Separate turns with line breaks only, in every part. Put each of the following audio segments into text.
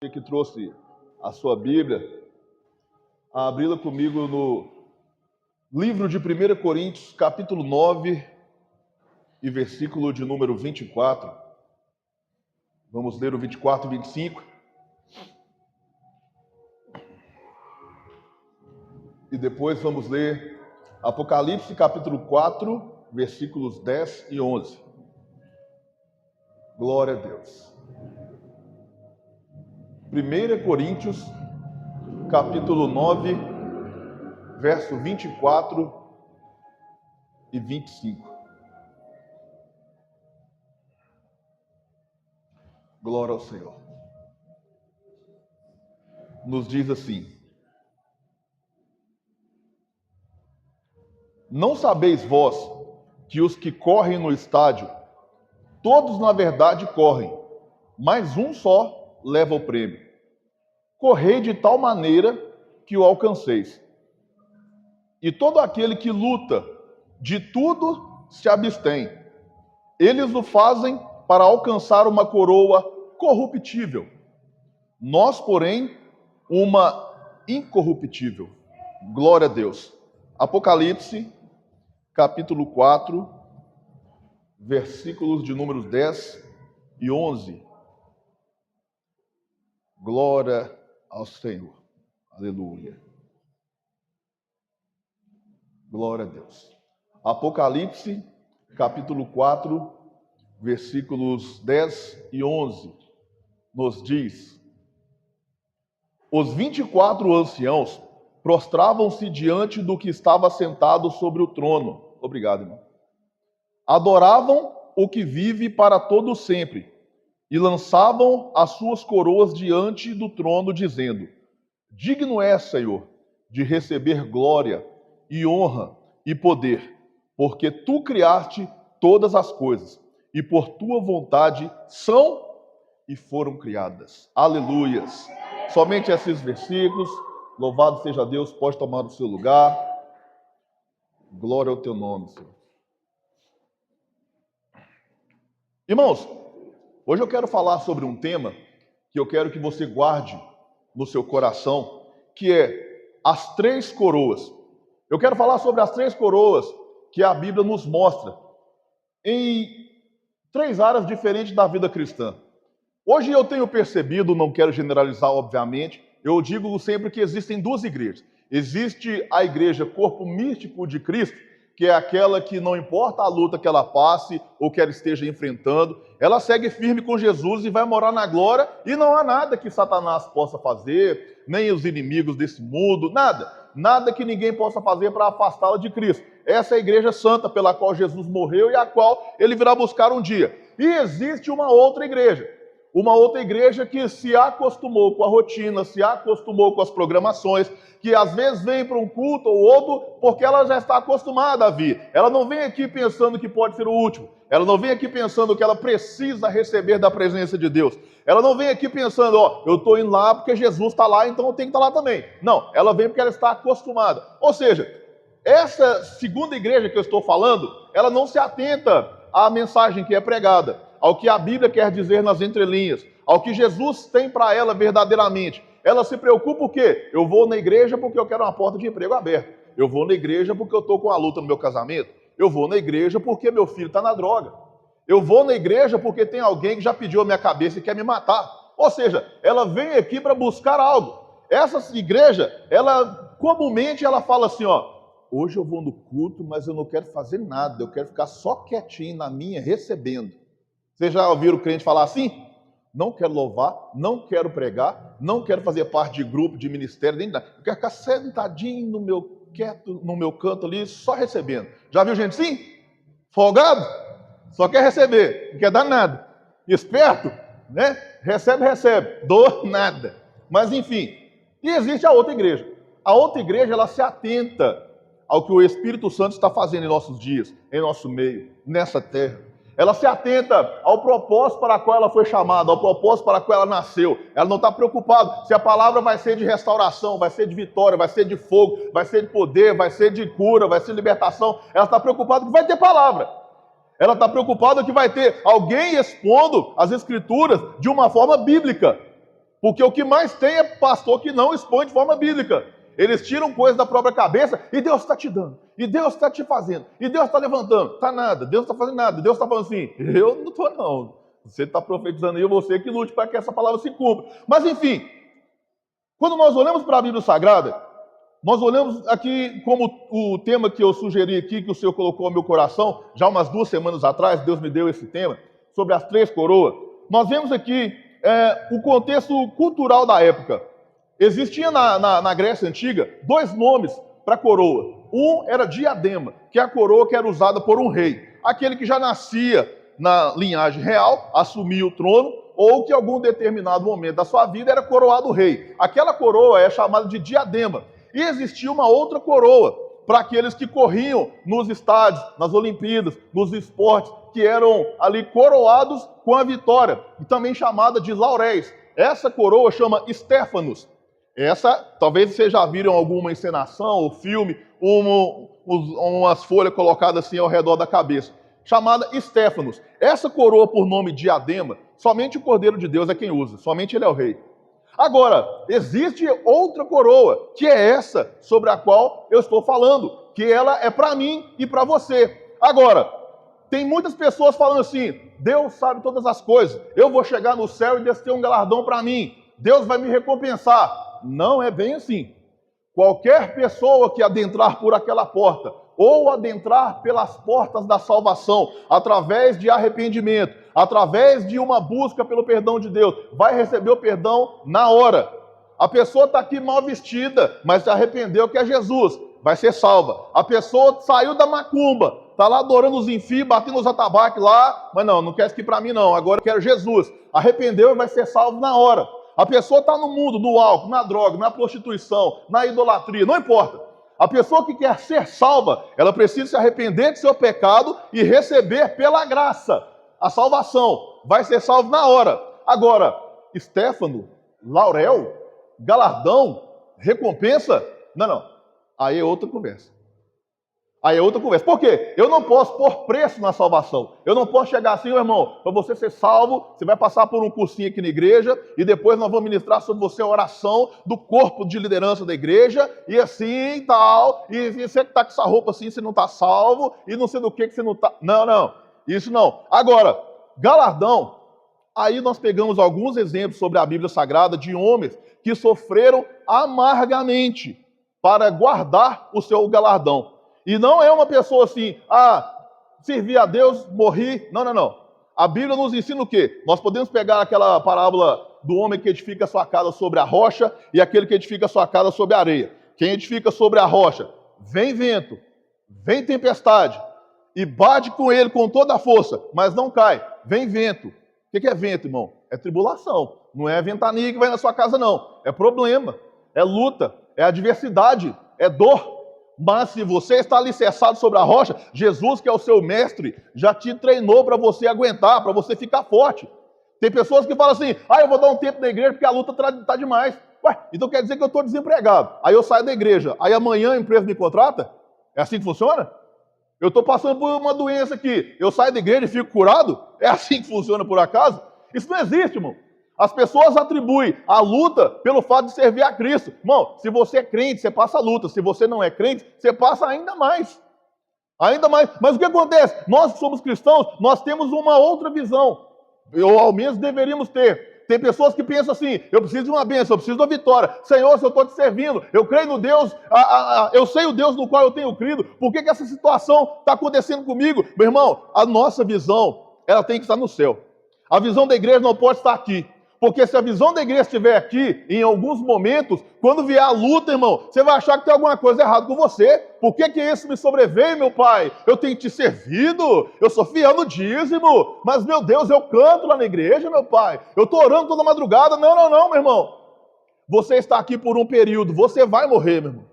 Que trouxe a sua Bíblia, a abri-la comigo no livro de 1 Coríntios, capítulo 9 e versículo de número 24. Vamos ler o 24 e 25. E depois vamos ler Apocalipse, capítulo 4, versículos 10 e 11. Glória a Deus. 1 Coríntios, capítulo 9, verso 24 e 25. Glória ao Senhor. Nos diz assim: não sabeis vós que os que correm no estádio, todos na verdade correm, mas um só leva o prêmio. Correi de tal maneira que o alcanceis. E todo aquele que luta, de tudo se abstém. Eles o fazem para alcançar uma coroa corruptível. Nós, porém, uma incorruptível. Glória a Deus. Apocalipse, capítulo 4, versículos de números 10 e 11. Glória ao Senhor. Aleluia. Glória a Deus. Apocalipse, capítulo 4, versículos 10 e 11, nos diz: os 24 anciãos prostravam-se diante do que estava sentado sobre o trono. Obrigado, irmão. Adoravam o que vive para todo sempre e lançavam as suas coroas diante do trono, dizendo: digno és, Senhor, de receber glória e honra e poder, porque tu criaste todas as coisas, e por tua vontade são e foram criadas. Aleluias. Somente esses versículos. Louvado seja Deus, pode tomar o seu lugar. Glória ao teu nome, Senhor. Irmãos, hoje eu quero falar sobre um tema que eu quero que você guarde no seu coração, que é as três coroas. Eu quero falar sobre as três coroas que a Bíblia nos mostra em três áreas diferentes da vida cristã. Hoje eu tenho percebido, não quero generalizar, obviamente, eu digo sempre que existem duas igrejas. Existe a igreja corpo místico de Cristo, que é aquela que não importa a luta que ela passe ou que ela esteja enfrentando, ela segue firme com Jesus e vai morar na glória, e não há nada que Satanás possa fazer, nem os inimigos desse mundo, nada que ninguém possa fazer para afastá-la de Cristo. Essa é a igreja santa pela qual Jesus morreu e a qual ele virá buscar um dia. E existe uma outra igreja que se acostumou com a rotina, se acostumou com as programações, que às vezes vem para um culto ou outro porque ela já está acostumada a vir. Ela não vem aqui pensando que pode ser o último. Ela não vem aqui pensando que ela precisa receber da presença de Deus. Ela não vem aqui pensando, eu estou indo lá porque Jesus está lá, então eu tenho que estar lá também. Não, ela vem porque ela está acostumada. Ou seja, essa segunda igreja que eu estou falando, ela não se atenta à mensagem que é pregada, ao que a Bíblia quer dizer nas entrelinhas, ao que Jesus tem para ela verdadeiramente. Ela se preocupa o quê? Eu vou na igreja porque eu quero uma porta de emprego aberta. Eu vou na igreja porque eu estou com a luta no meu casamento. Eu vou na igreja porque meu filho está na droga. Eu vou na igreja porque tem alguém que já pediu a minha cabeça e quer me matar. Ou seja, ela vem aqui para buscar algo. Essa igreja, ela comumente ela fala assim, hoje eu vou no culto, mas eu não quero fazer nada. Eu quero ficar só quietinho na minha, recebendo. Vocês já ouviram o crente falar assim? Não quero louvar, não quero pregar, não quero fazer parte de grupo, de ministério, nem nada. Eu quero ficar sentadinho quieto no meu canto ali, só recebendo. Já viu gente assim? Folgado? Só quer receber, não quer dar nada. Esperto, né? Recebe. Dou nada. Mas enfim. E existe a outra igreja. A outra igreja, ela se atenta ao que o Espírito Santo está fazendo em nossos dias, em nosso meio, nessa terra. Ela se atenta ao propósito para qual ela foi chamada, ao propósito para qual ela nasceu. Ela não está preocupada se a palavra vai ser de restauração, vai ser de vitória, vai ser de fogo, vai ser de poder, vai ser de cura, vai ser de libertação. Ela está preocupada que vai ter palavra. Ela está preocupada que vai ter alguém expondo as Escrituras de uma forma bíblica. Porque o que mais tem é pastor que não expõe de forma bíblica. Eles tiram coisas da própria cabeça e Deus está te dando, e Deus está te fazendo, e Deus está levantando. Está nada, Deus está fazendo nada, Deus está falando assim, eu não estou não. Você está profetizando aí, você que lute para que essa palavra se cumpra. Mas enfim, quando nós olhamos para a Bíblia Sagrada, nós olhamos aqui como o tema que eu sugeri aqui, que o Senhor colocou no meu coração, já umas 2 semanas atrás, Deus me deu esse tema, sobre as 3 coroas. Nós vemos aqui o contexto cultural da época. Existia na Grécia Antiga 2 nomes para coroa. Um era diadema, que é a coroa que era usada por um rei. Aquele que já nascia na linhagem real, assumia o trono, ou que em algum determinado momento da sua vida era coroado rei. Aquela coroa é chamada de diadema. E existia uma outra coroa para aqueles que corriam nos estádios, nas Olimpíadas, nos esportes, que eram ali coroados com a vitória, e também chamada de lauréis. Essa coroa chama Stéphanos. Essa, talvez vocês já viram alguma encenação ou filme, umas folhas colocadas assim ao redor da cabeça, chamada Stéphanos. Essa coroa, por nome diadema, somente o Cordeiro de Deus é quem usa, somente ele é o rei. Agora, existe outra coroa, que é essa sobre a qual eu estou falando, que ela é para mim e para você. Agora, tem muitas pessoas falando assim, Deus sabe todas as coisas, eu vou chegar no céu e Deus tem um galardão para mim, Deus vai me recompensar. Não é bem assim. Qualquer pessoa que adentrar por aquela porta, ou adentrar pelas portas da salvação, através de arrependimento, através de uma busca pelo perdão de Deus, vai receber o perdão na hora. A pessoa está aqui mal vestida, mas se arrependeu que é Jesus, vai ser salva. A pessoa saiu da macumba, está lá adorando os enfim, batendo os atabaques lá, mas não quer isso aqui para mim não, agora eu quero Jesus. Arrependeu e vai ser salvo na hora. A pessoa está no mundo, no álcool, na droga, na prostituição, na idolatria, não importa. A pessoa que quer ser salva, ela precisa se arrepender de seu pecado e receber pela graça a salvação. Vai ser salvo na hora. Agora, Stéphanos, laurel, galardão, recompensa, não. Aí é outra conversa. Por quê? Eu não posso pôr preço na salvação. Eu não posso chegar assim, irmão, para você ser salvo, você vai passar por um cursinho aqui na igreja e depois nós vamos ministrar sobre você a oração do corpo de liderança da igreja e assim e tal. E você que está com essa roupa assim, você não está salvo e não sei do que você não está... Não. Isso não. Agora, galardão. Aí nós pegamos alguns exemplos sobre a Bíblia Sagrada de homens que sofreram amargamente para guardar o seu galardão. E não é uma pessoa assim, servi a Deus, morri. Não. A Bíblia nos ensina o quê? Nós podemos pegar aquela parábola do homem que edifica sua casa sobre a rocha e aquele que edifica sua casa sobre a areia. Quem edifica sobre a rocha, vem vento, vem tempestade e bate com ele com toda a força, mas não cai. Vem vento. O que é vento, irmão? É tribulação. Não é ventania que vai na sua casa, não. É problema, é luta, é adversidade, é dor. Mas se você está alicerçado sobre a rocha, Jesus, que é o seu mestre, já te treinou para você aguentar, para você ficar forte. Tem pessoas que falam assim, eu vou dar um tempo na igreja porque a luta está demais. Ué, então quer dizer que eu estou desempregado. Aí eu saio da igreja, aí amanhã a empresa me contrata? É assim que funciona? Eu estou passando por uma doença aqui, eu saio da igreja e fico curado? É assim que funciona por acaso? Isso não existe, irmão. As pessoas atribuem a luta pelo fato de servir a Cristo. Irmão, se você é crente, você passa a luta. Se você não é crente, você passa ainda mais. Ainda mais. Mas o que acontece? Nós que somos cristãos, nós temos uma outra visão. Ou ao menos deveríamos ter. Tem pessoas que pensam assim, eu preciso de uma bênção, eu preciso de uma vitória. Senhor, se eu estou te servindo, eu creio no Deus, eu sei o Deus no qual eu tenho crido. Por que essa situação está acontecendo comigo? Meu irmão, a nossa visão, ela tem que estar no céu. A visão da igreja não pode estar aqui. Porque se a visão da igreja estiver aqui, em alguns momentos, quando vier a luta, irmão, você vai achar que tem alguma coisa errada com você. Por que isso me sobreveio, meu pai? Eu tenho te servido, eu sou fiel no dízimo, mas, meu Deus, eu canto lá na igreja, meu pai. Eu estou orando toda madrugada. Não, meu irmão. Você está aqui por um período, você vai morrer, meu irmão.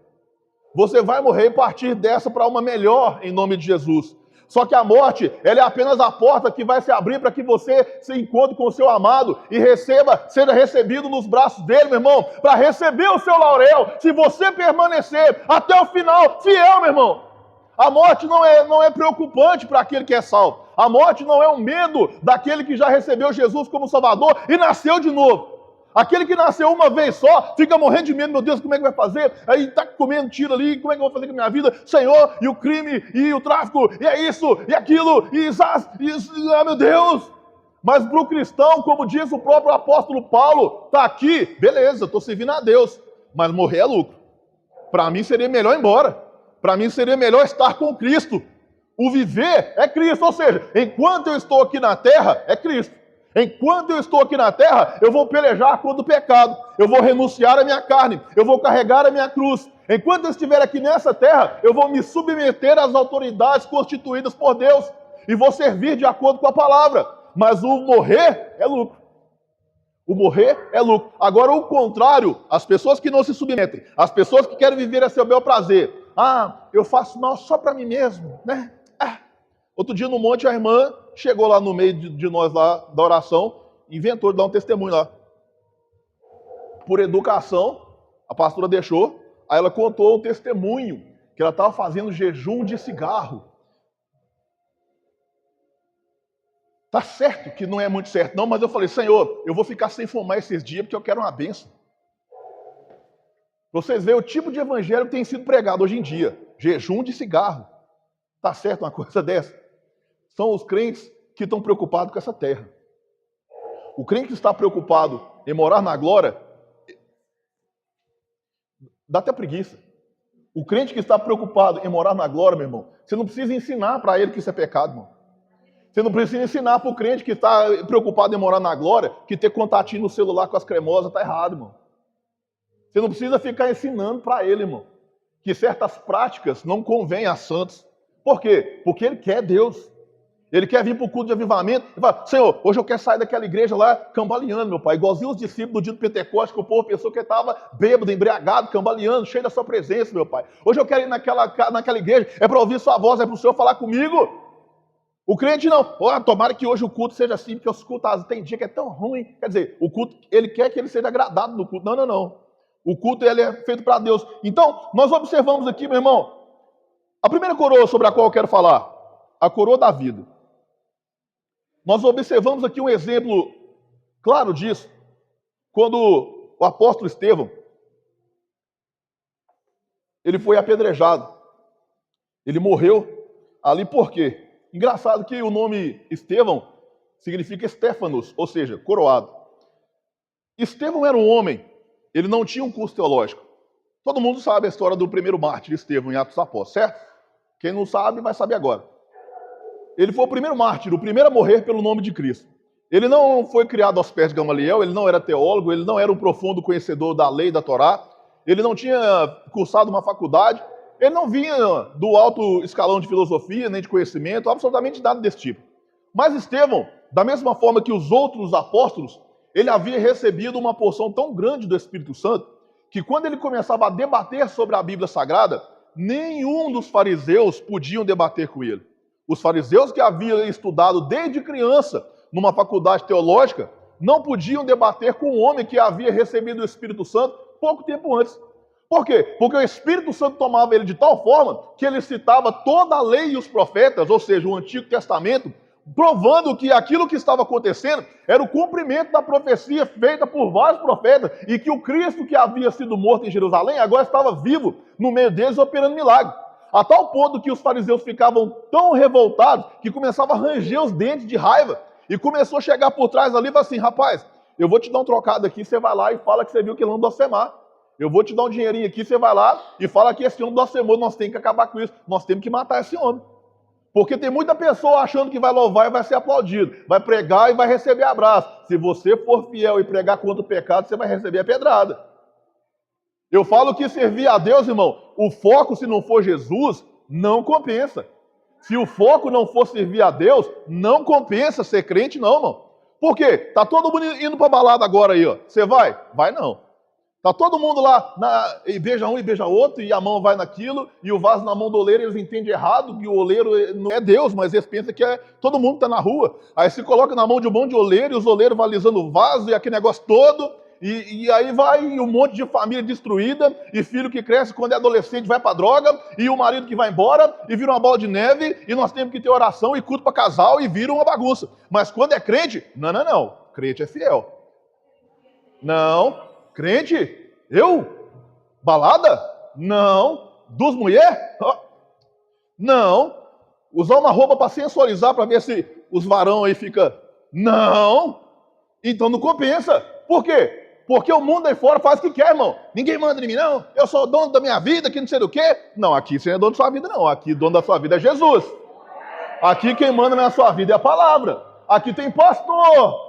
Você vai morrer e partir dessa para uma melhor, em nome de Jesus. Só que a morte, ela é apenas a porta que vai se abrir para que você se encontre com o seu amado e seja recebido nos braços dele, meu irmão, para receber o seu laurel, se você permanecer até o final, fiel, meu irmão. A morte não é preocupante para aquele que é salvo. A morte não é um medo daquele que já recebeu Jesus como Salvador e nasceu de novo. Aquele que nasceu uma vez só, fica morrendo de medo, meu Deus, como é que vai fazer? Aí está comendo tiro ali, como é que eu vou fazer com a minha vida? Senhor, e o crime, e o tráfico, e é isso, e aquilo, e isso, meu Deus! Mas para o cristão, como diz o próprio apóstolo Paulo, está aqui, beleza, estou servindo a Deus, mas morrer é lucro. Para mim seria melhor ir embora. Para mim seria melhor estar com Cristo. O viver é Cristo, ou seja, enquanto eu estou aqui na terra, é Cristo. Enquanto eu estou aqui na terra, eu vou pelejar contra o pecado, eu vou renunciar à minha carne, eu vou carregar a minha cruz. Enquanto eu estiver aqui nessa terra, eu vou me submeter às autoridades constituídas por Deus e vou servir de acordo com a palavra. Mas o morrer é lucro. O morrer é lucro. Agora, o contrário, as pessoas que não se submetem, as pessoas que querem viver a seu bel prazer. Eu faço mal só para mim mesmo, né? Outro dia no monte, a irmã chegou lá no meio de nós lá da oração, inventou de dar um testemunho lá. Por educação, a pastora deixou, aí ela contou um testemunho, que ela estava fazendo jejum de cigarro. Tá certo que não é muito certo não, mas eu falei, Senhor, eu vou ficar sem fumar esses dias porque eu quero uma bênção. Vocês veem o tipo de evangelho que tem sido pregado hoje em dia. Jejum de cigarro. Tá certo uma coisa dessa? São os crentes que estão preocupados com essa terra. O crente que está preocupado em morar na glória, dá até preguiça. O crente que está preocupado em morar na glória, meu irmão, você não precisa ensinar para ele que isso é pecado, irmão. Você não precisa ensinar para o crente que está preocupado em morar na glória que ter contatinho no celular com as cremosas está errado, irmão. Você não precisa ficar ensinando para ele, irmão, que certas práticas não convêm a santos. Por quê? Porque ele quer Deus. Ele quer vir para o culto de avivamento e fala, Senhor, hoje eu quero sair daquela igreja lá cambaleando, meu pai. Igualzinho os discípulos do dia do Pentecostes, que o povo pensou que ele estava bêbado, embriagado, cambaleando, cheio da sua presença, meu pai. Hoje eu quero ir naquela igreja, é para ouvir sua voz, é para o Senhor falar comigo. O crente não. Tomara que hoje o culto seja assim, porque os cultos tem dia que é tão ruim. Quer dizer, o culto, ele quer que ele seja agradado no culto. Não. O culto, ele é feito para Deus. Então, nós observamos aqui, meu irmão, a primeira coroa sobre a qual eu quero falar, a coroa da vida. Nós observamos aqui um exemplo claro disso, quando o apóstolo Estevão, ele foi apedrejado. Ele morreu ali por quê? Engraçado que o nome Estevão significa Estéfanos, ou seja, coroado. Estevão era um homem, ele não tinha um curso teológico. Todo mundo sabe a história do primeiro mártir, Estevão, em Atos dos Apóstolos, certo? Quem não sabe, vai saber agora. Ele foi o primeiro mártir, o primeiro a morrer pelo nome de Cristo. Ele não foi criado aos pés de Gamaliel, ele não era teólogo, ele não era um profundo conhecedor da lei da Torá, ele não tinha cursado uma faculdade, ele não vinha do alto escalão de filosofia, nem de conhecimento, absolutamente nada desse tipo. Mas Estevão, da mesma forma que os outros apóstolos, ele havia recebido uma porção tão grande do Espírito Santo, que quando ele começava a debater sobre a Bíblia Sagrada, nenhum dos fariseus podiam debater com ele. Os fariseus que haviam estudado desde criança numa faculdade teológica, não podiam debater com um homem que havia recebido o Espírito Santo pouco tempo antes. Por quê? Porque o Espírito Santo tomava ele de tal forma que ele citava toda a lei e os profetas, ou seja, o Antigo Testamento, provando que aquilo que estava acontecendo era o cumprimento da profecia feita por vários profetas e que o Cristo que havia sido morto em Jerusalém agora estava vivo no meio deles operando milagre. A tal ponto que os fariseus ficavam tão revoltados que começavam a ranger os dentes de raiva e começou a chegar por trás ali e falou assim, rapaz, eu vou te dar um trocado aqui, você vai lá e fala que você viu que ele não blasfemar. Eu vou te dar um dinheirinho aqui, você vai lá e fala que esse homem blasfemou, nós temos que acabar com isso, nós temos que matar esse homem. Porque tem muita pessoa achando que vai louvar e vai ser aplaudido, vai pregar e vai receber abraço. Se você for fiel e pregar contra o pecado, você vai receber a pedrada. Eu falo que servir a Deus, irmão, o foco, se não for Jesus, não compensa. Se o foco não for servir a Deus, não compensa ser crente, não, irmão. Por quê? Tá todo mundo indo para balada agora aí, ó. Você vai? Vai não. Tá todo mundo lá, e beija um e beija outro, e a mão vai naquilo, e o vaso na mão do oleiro, eles entendem errado, que o oleiro não é Deus, mas eles pensam que é todo mundo que está na rua. Aí se coloca na mão de um monte de oleiro, e os oleiros vão alisando o vaso, e aquele negócio todo, e aí vai um monte de família destruída, e filho que cresce quando é adolescente vai para droga, e o marido que vai embora, e vira uma bola de neve, e nós temos que ter oração e culto para casal, e vira uma bagunça. Mas quando é crente, não. Crente é fiel. Não. Crente? Eu? Balada? Não. Duas mulheres? Não. Usar uma roupa para sensualizar, para ver se os varão aí fica. Não. Então não compensa. Por quê? Porque o mundo aí fora faz o que quer, irmão. Ninguém manda em mim, não. Eu sou dono da minha vida, que não sei do quê. Não, aqui você não é dono da sua vida, não. Aqui dono da sua vida é Jesus. Aqui quem manda na sua vida é a palavra. Aqui tem pastor.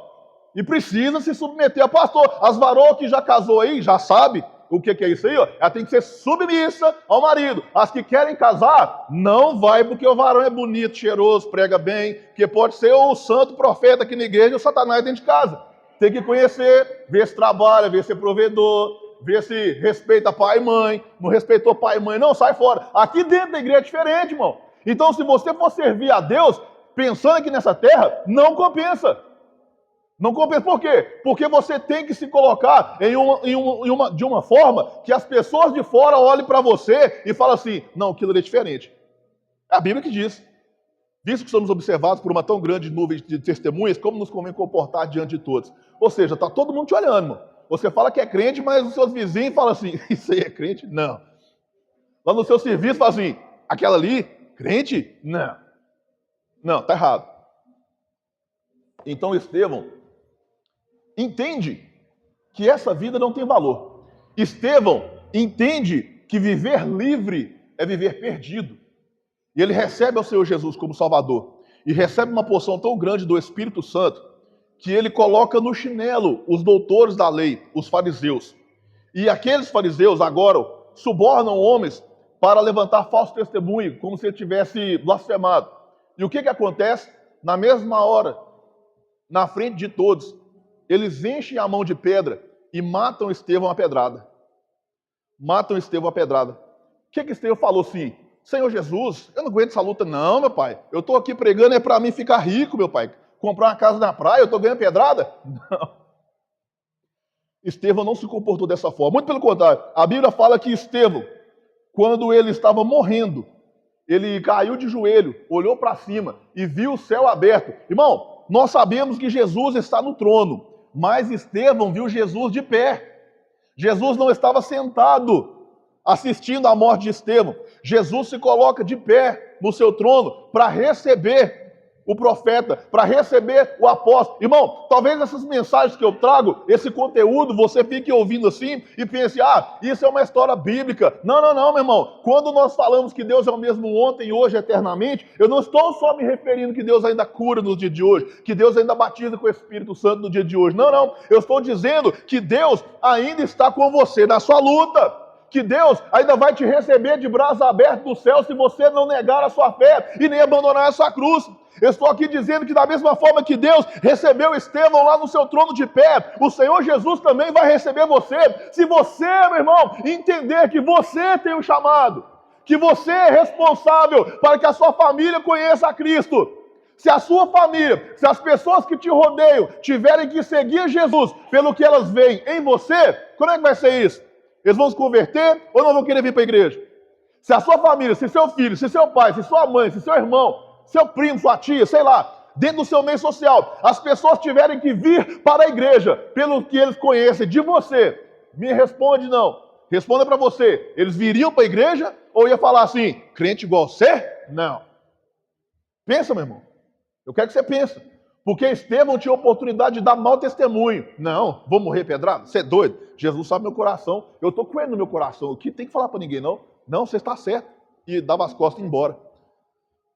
E precisa se submeter a pastor. As varoas que já casou aí, já sabe o que é isso aí, ó. Ela tem que ser submissa ao marido. As que querem casar, não vai porque o varão é bonito, cheiroso, prega bem, que pode ser o santo profeta aqui na igreja e o Satanás dentro de casa. Tem que conhecer, ver se trabalha, ver se é provedor, ver se respeita pai e mãe. Não respeitou pai e mãe, não, sai fora. Aqui dentro da igreja é diferente, irmão. Então, se você for servir a Deus, pensando aqui nessa terra, não compensa. Não compensa. Por quê? Porque você tem que se colocar de uma forma que as pessoas de fora olhem para você e falem assim, não, aquilo é diferente. É a Bíblia que diz. Visto que somos observados por uma tão grande nuvem de testemunhas, como nos convém comportar diante de todos? Ou seja, está todo mundo te olhando, irmão. Você fala que é crente, mas os seus vizinhos falam assim, isso aí é crente? Não. Lá no seu serviço fala assim, aquela ali, crente? Não. Não, está errado. Então Estevão entende que essa vida não tem valor. Estevão entende que viver livre é viver perdido. E ele recebe o Senhor Jesus como Salvador. E recebe uma porção tão grande do Espírito Santo que ele coloca no chinelo os doutores da lei, os fariseus. E aqueles fariseus agora subornam homens para levantar falso testemunho, como se ele tivesse blasfemado. E o que acontece? Na mesma hora, na frente de todos, eles enchem a mão de pedra e matam Estevão a pedrada. Matam Estevão a pedrada. O que Estevão falou assim? Senhor Jesus, eu não aguento essa luta não, meu pai. Eu estou aqui pregando é para mim ficar rico, meu pai. Comprar uma casa na praia, eu estou ganhando pedrada? Não. Estevão não se comportou dessa forma. Muito pelo contrário. A Bíblia fala que Estevão, quando ele estava morrendo, ele caiu de joelho, olhou para cima e viu o céu aberto. Irmão, nós sabemos que Jesus está no trono, mas Estevão viu Jesus de pé. Jesus não estava sentado assistindo à morte de Estevão. Jesus se coloca de pé no seu trono para receber o profeta, para receber o apóstolo. Irmão, talvez essas mensagens que eu trago, esse conteúdo, você fique ouvindo assim e pense, isso é uma história bíblica. Não, meu irmão. Quando nós falamos que Deus é o mesmo ontem, hoje, eternamente, eu não estou só me referindo que Deus ainda cura no dia de hoje, que Deus ainda batiza com o Espírito Santo no dia de hoje. Não. Eu estou dizendo que Deus ainda está com você na sua luta. Que Deus ainda vai te receber de braços abertos do céu se você não negar a sua fé e nem abandonar a sua cruz. Eu estou aqui dizendo que da mesma forma que Deus recebeu Estevão lá no seu trono de pé, o Senhor Jesus também vai receber você. Se você, meu irmão, entender que você tem um chamado, que você é responsável para que a sua família conheça a Cristo. Se a sua família, se as pessoas que te rodeiam tiverem que seguir Jesus pelo que elas veem em você, como é que vai ser isso? Eles vão se converter ou não vão querer vir para a igreja? Se a sua família, se seu filho, se seu pai, se sua mãe, se seu irmão, seu primo, sua tia, sei lá, dentro do seu meio social, as pessoas tiverem que vir para a igreja pelo que eles conhecem de você, me responde não. Responda para você, eles viriam para a igreja ou ia falar assim, crente igual você? Não. Pensa, meu irmão. Eu quero que você pense. Porque Estevão tinha a oportunidade de dar mau testemunho. Não, vou morrer pedrado? Você é doido? Jesus sabe meu coração. Eu estou com ele no meu coração. O que tem que falar para ninguém, não? Não, você está certo. E dava as costas e ia embora.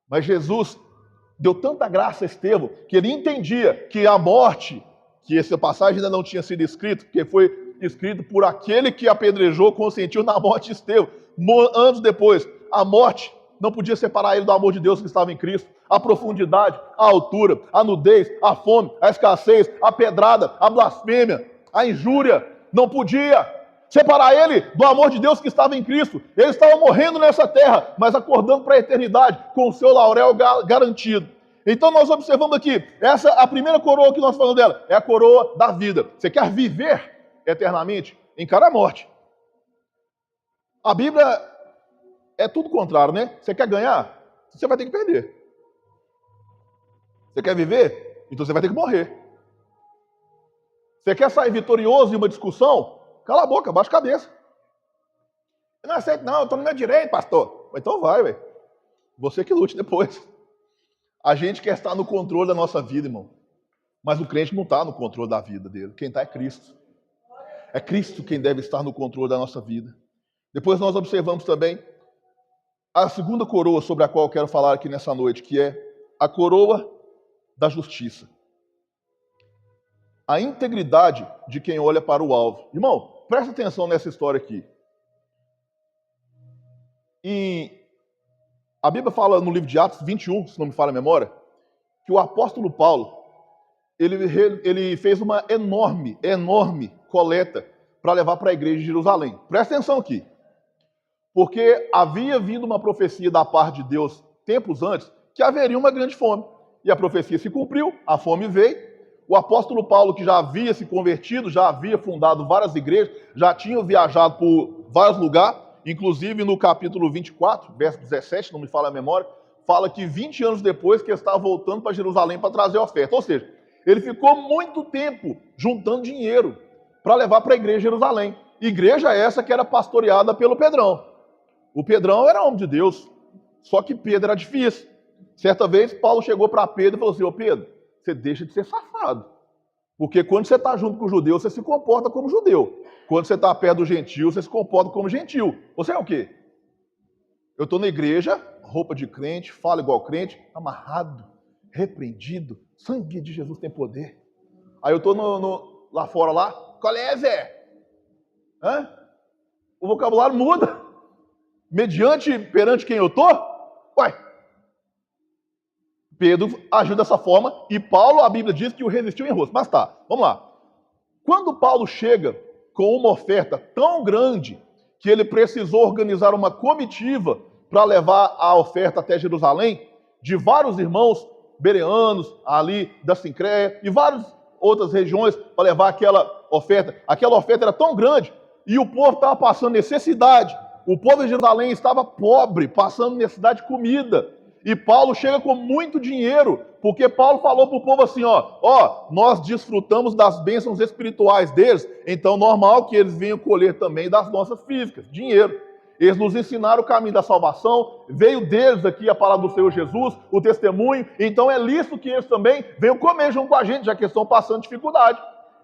Mas Jesus deu tanta graça a Estevão que ele entendia que a morte, que essa passagem ainda não tinha sido escrita, porque foi escrito por aquele que apedrejou, consentiu na morte de Estevão. Anos depois, a morte não podia separar ele do amor de Deus que estava em Cristo. A profundidade, a altura, a nudez, a fome, a escassez, a pedrada, a blasfêmia, a injúria, não podia separar ele do amor de Deus que estava em Cristo. Ele estava morrendo nessa terra, mas acordando para a eternidade, com o seu laurel garantido. Então nós observamos aqui, a primeira coroa que nós falamos dela, é a coroa da vida. Você quer viver eternamente? Encara a morte. A Bíblia é tudo contrário, né? Você quer ganhar? Você vai ter que perder. Você quer viver? Então você vai ter que morrer. Você quer sair vitorioso em uma discussão? Cala a boca, abaixa a cabeça. Eu não aceito não, eu estou no meu direito, pastor. Então vai, velho. Você que lute depois. A gente quer estar no controle da nossa vida, irmão. Mas o crente não está no controle da vida dele. Quem está é Cristo. É Cristo quem deve estar no controle da nossa vida. Depois nós observamos também a segunda coroa sobre a qual eu quero falar aqui nessa noite, que é a coroa da justiça. A integridade de quem olha para o alvo. Irmão, presta atenção nessa história aqui. A Bíblia fala no livro de Atos 21, se não me falha a memória, que o apóstolo Paulo, ele fez uma enorme coleta para levar para a igreja de Jerusalém. Presta atenção aqui. Porque havia vindo uma profecia da parte de Deus tempos antes que haveria uma grande fome. E a profecia se cumpriu, a fome veio. O apóstolo Paulo, que já havia se convertido, já havia fundado várias igrejas, já tinha viajado por vários lugares, inclusive no capítulo 24, verso 17, não me falha a memória, fala que 20 anos depois que ele estava voltando para Jerusalém para trazer a oferta. Ou seja, ele ficou muito tempo juntando dinheiro para levar para a igreja de Jerusalém. Igreja essa que era pastoreada pelo Pedrão. O Pedrão era homem de Deus, só que Pedro era difícil. Certa vez, Paulo chegou para Pedro e falou assim: ô Pedro, você deixa de ser safado. Porque quando você está junto com o judeu, você se comporta como judeu. Quando você está perto do gentil, você se comporta como gentil. Você é o quê? Eu estou na igreja, roupa de crente, falo igual crente, amarrado, repreendido, sangue de Jesus tem poder. Aí eu estou lá fora, lá, qual é, Zé? Hã? O vocabulário muda. Perante quem eu estou? Ué. Pedro agiu dessa forma e Paulo, a Bíblia diz que o resistiu em rosto. Mas tá, vamos lá. Quando Paulo chega com uma oferta tão grande que ele precisou organizar uma comitiva para levar a oferta até Jerusalém, de vários irmãos bereanos ali da Sincréia e várias outras regiões para levar aquela oferta. Aquela oferta era tão grande e o povo estava passando necessidade. O povo de Jerusalém estava pobre, passando necessidade de comida. E Paulo chega com muito dinheiro, porque Paulo falou para o povo assim, nós desfrutamos das bênçãos espirituais deles, então normal que eles venham colher também das nossas físicas, dinheiro. Eles nos ensinaram o caminho da salvação, veio deles aqui a palavra do Senhor Jesus, o testemunho, então é lícito que eles também venham comer junto com a gente, já que eles estão passando dificuldade.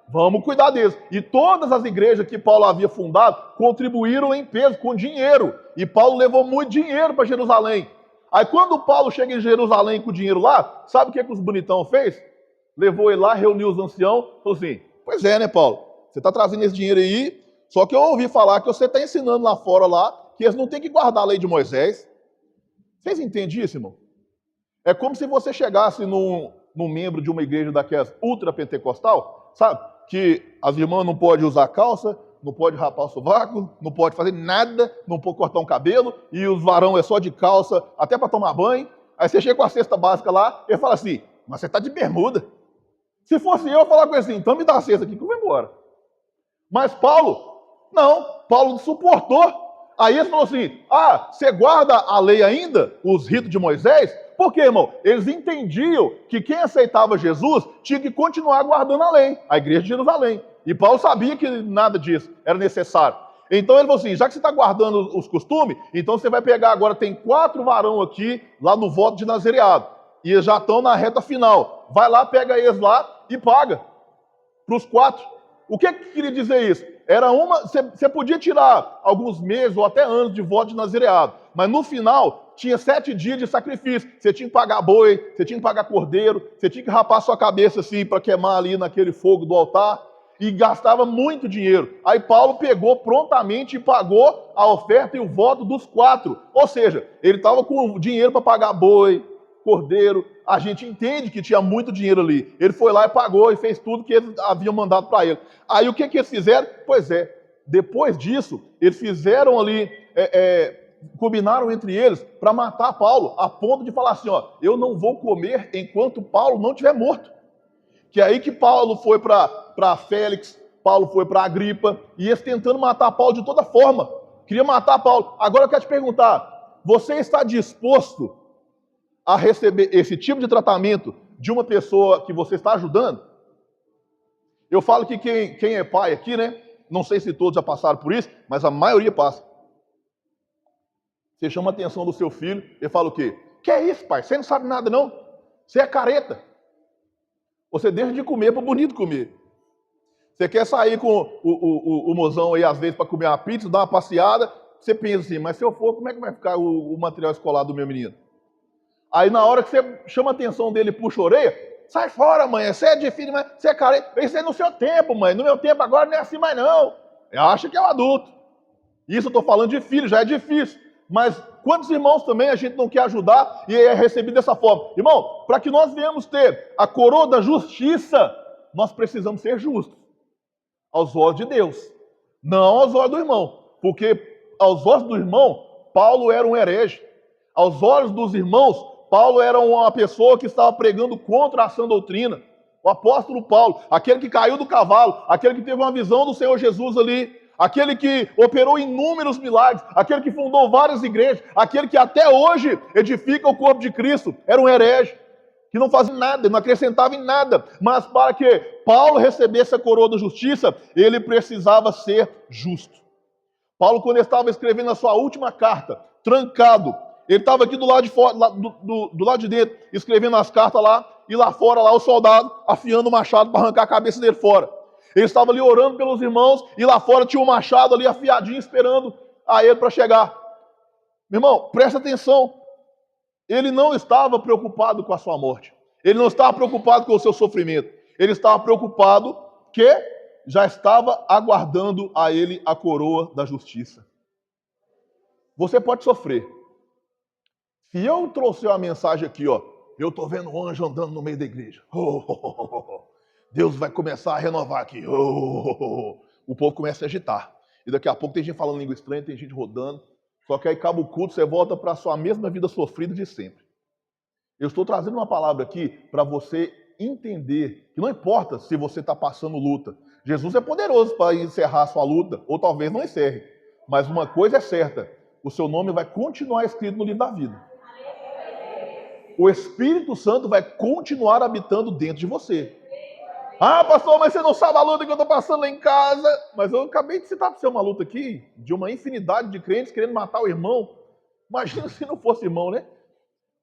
Vamos cuidar deles. E todas as igrejas que Paulo havia fundado contribuíram em peso, com dinheiro. E Paulo levou muito dinheiro para Jerusalém. Aí quando Paulo chega em Jerusalém com o dinheiro lá, sabe o que os bonitão fez? Levou ele lá, reuniu os anciãos, falou assim, pois é, né, Paulo? Você está trazendo esse dinheiro aí, só que eu ouvi falar que você está ensinando lá fora, lá, que eles não têm que guardar a lei de Moisés. Vocês entendem isso, irmão? É como se você chegasse num membro de uma igreja daquelas ultra-pentecostal, sabe? Que as irmãs não podem usar calça, não pode rapar o sovaco, não pode fazer nada, não pode cortar um cabelo, e os varão é só de calça, até para tomar banho. Aí você chega com a cesta básica lá, ele fala assim, mas você está de bermuda. Se fosse eu falar com ele assim, então me dá a cesta aqui que eu vou embora. Mas Paulo, não, Paulo suportou. Aí ele falou assim, você guarda a lei ainda, os ritos de Moisés? Por quê, irmão? Eles entendiam que quem aceitava Jesus tinha que continuar guardando a lei, a igreja de Jerusalém. E Paulo sabia que nada disso era necessário. Então ele falou assim, já que você está guardando os costumes, então você vai pegar agora, tem 4 varão aqui, lá no voto de nazereado. E eles já estão na reta final. Vai lá, pega eles lá e paga para os 4. O que queria dizer isso? Era você podia tirar alguns meses ou até anos de voto de nazereado, mas no final tinha 7 dias de sacrifício. Você tinha que pagar boi, você tinha que pagar cordeiro, você tinha que rapar sua cabeça assim para queimar ali naquele fogo do altar, e gastava muito dinheiro. Aí Paulo pegou prontamente e pagou a oferta e o voto dos 4. Ou seja, ele estava com dinheiro para pagar boi, cordeiro. A gente entende que tinha muito dinheiro ali. Ele foi lá e pagou e fez tudo que eles haviam mandado para ele. Aí o que eles fizeram? Pois é, depois disso, eles fizeram ali, combinaram entre eles para matar Paulo, a ponto de falar assim, eu não vou comer enquanto Paulo não estiver morto. Que é aí que Paulo foi para Félix, Paulo foi para Agripa, e eles tentando matar Paulo de toda forma. Queria matar Paulo. Agora eu quero te perguntar, você está disposto a receber esse tipo de tratamento de uma pessoa que você está ajudando? Eu falo que quem é pai aqui, né? Não sei se todos já passaram por isso, mas a maioria passa. Você chama a atenção do seu filho, ele fala o quê? Que é isso, pai? Você não sabe nada, não? Você é careta. Você deixa de comer para bonito comer. Você quer sair com o mozão aí, às vezes, para comer uma pizza, dar uma passeada, você pensa assim, mas se eu for, como é que vai ficar o material escolar do meu menino? Aí na hora que você chama a atenção dele e puxa a orelha, sai fora, mãe, você é difícil, mas você é careta. Isso é no seu tempo, mãe, no meu tempo agora não é assim mais não. Acha que é um adulto. Isso eu estou falando de filho, já é difícil. Mas quantos irmãos também a gente não quer ajudar e é recebido dessa forma? Irmão, para que nós venhamos ter a coroa da justiça, nós precisamos ser justos. Aos olhos de Deus, não aos olhos do irmão. Porque aos olhos do irmão, Paulo era um herege. Aos olhos dos irmãos, Paulo era uma pessoa que estava pregando contra a sã doutrina. O apóstolo Paulo, aquele que caiu do cavalo, aquele que teve uma visão do Senhor Jesus ali, aquele que operou inúmeros milagres, aquele que fundou várias igrejas, aquele que até hoje edifica o corpo de Cristo, era um herege, que não fazia nada, não acrescentava em nada. Mas para que Paulo recebesse a coroa da justiça, ele precisava ser justo. Paulo, quando ele estava escrevendo a sua última carta, trancado, ele estava aqui do lado de fora, do lado de dentro, escrevendo as cartas lá, e lá fora, lá o soldado, afiando o machado para arrancar a cabeça dele fora. Ele estava ali orando pelos irmãos, e lá fora tinha um machado ali afiadinho, esperando a ele para chegar. Meu irmão, presta atenção. Ele não estava preocupado com a sua morte. Ele não estava preocupado com o seu sofrimento. Ele estava preocupado que já estava aguardando a ele a coroa da justiça. Você pode sofrer. Se eu trouxer uma mensagem aqui, ó, eu estou vendo um anjo andando no meio da igreja. Deus vai começar a renovar aqui. O povo começa a agitar. E daqui a pouco tem gente falando língua estranha, tem gente rodando. Só que aí acaba o culto, você volta para a sua mesma vida sofrida de sempre. Eu estou trazendo uma palavra aqui para você entender que não importa se você está passando luta. Jesus é poderoso para encerrar a sua luta, ou talvez não encerre. Mas uma coisa é certa, o seu nome vai continuar escrito no livro da vida. O Espírito Santo vai continuar habitando dentro de você. Ah, pastor, mas você não sabe a luta que eu estou passando lá em casa. Mas eu acabei de citar para você uma luta aqui, de uma infinidade de crentes querendo matar o irmão. Imagina se não fosse irmão, né?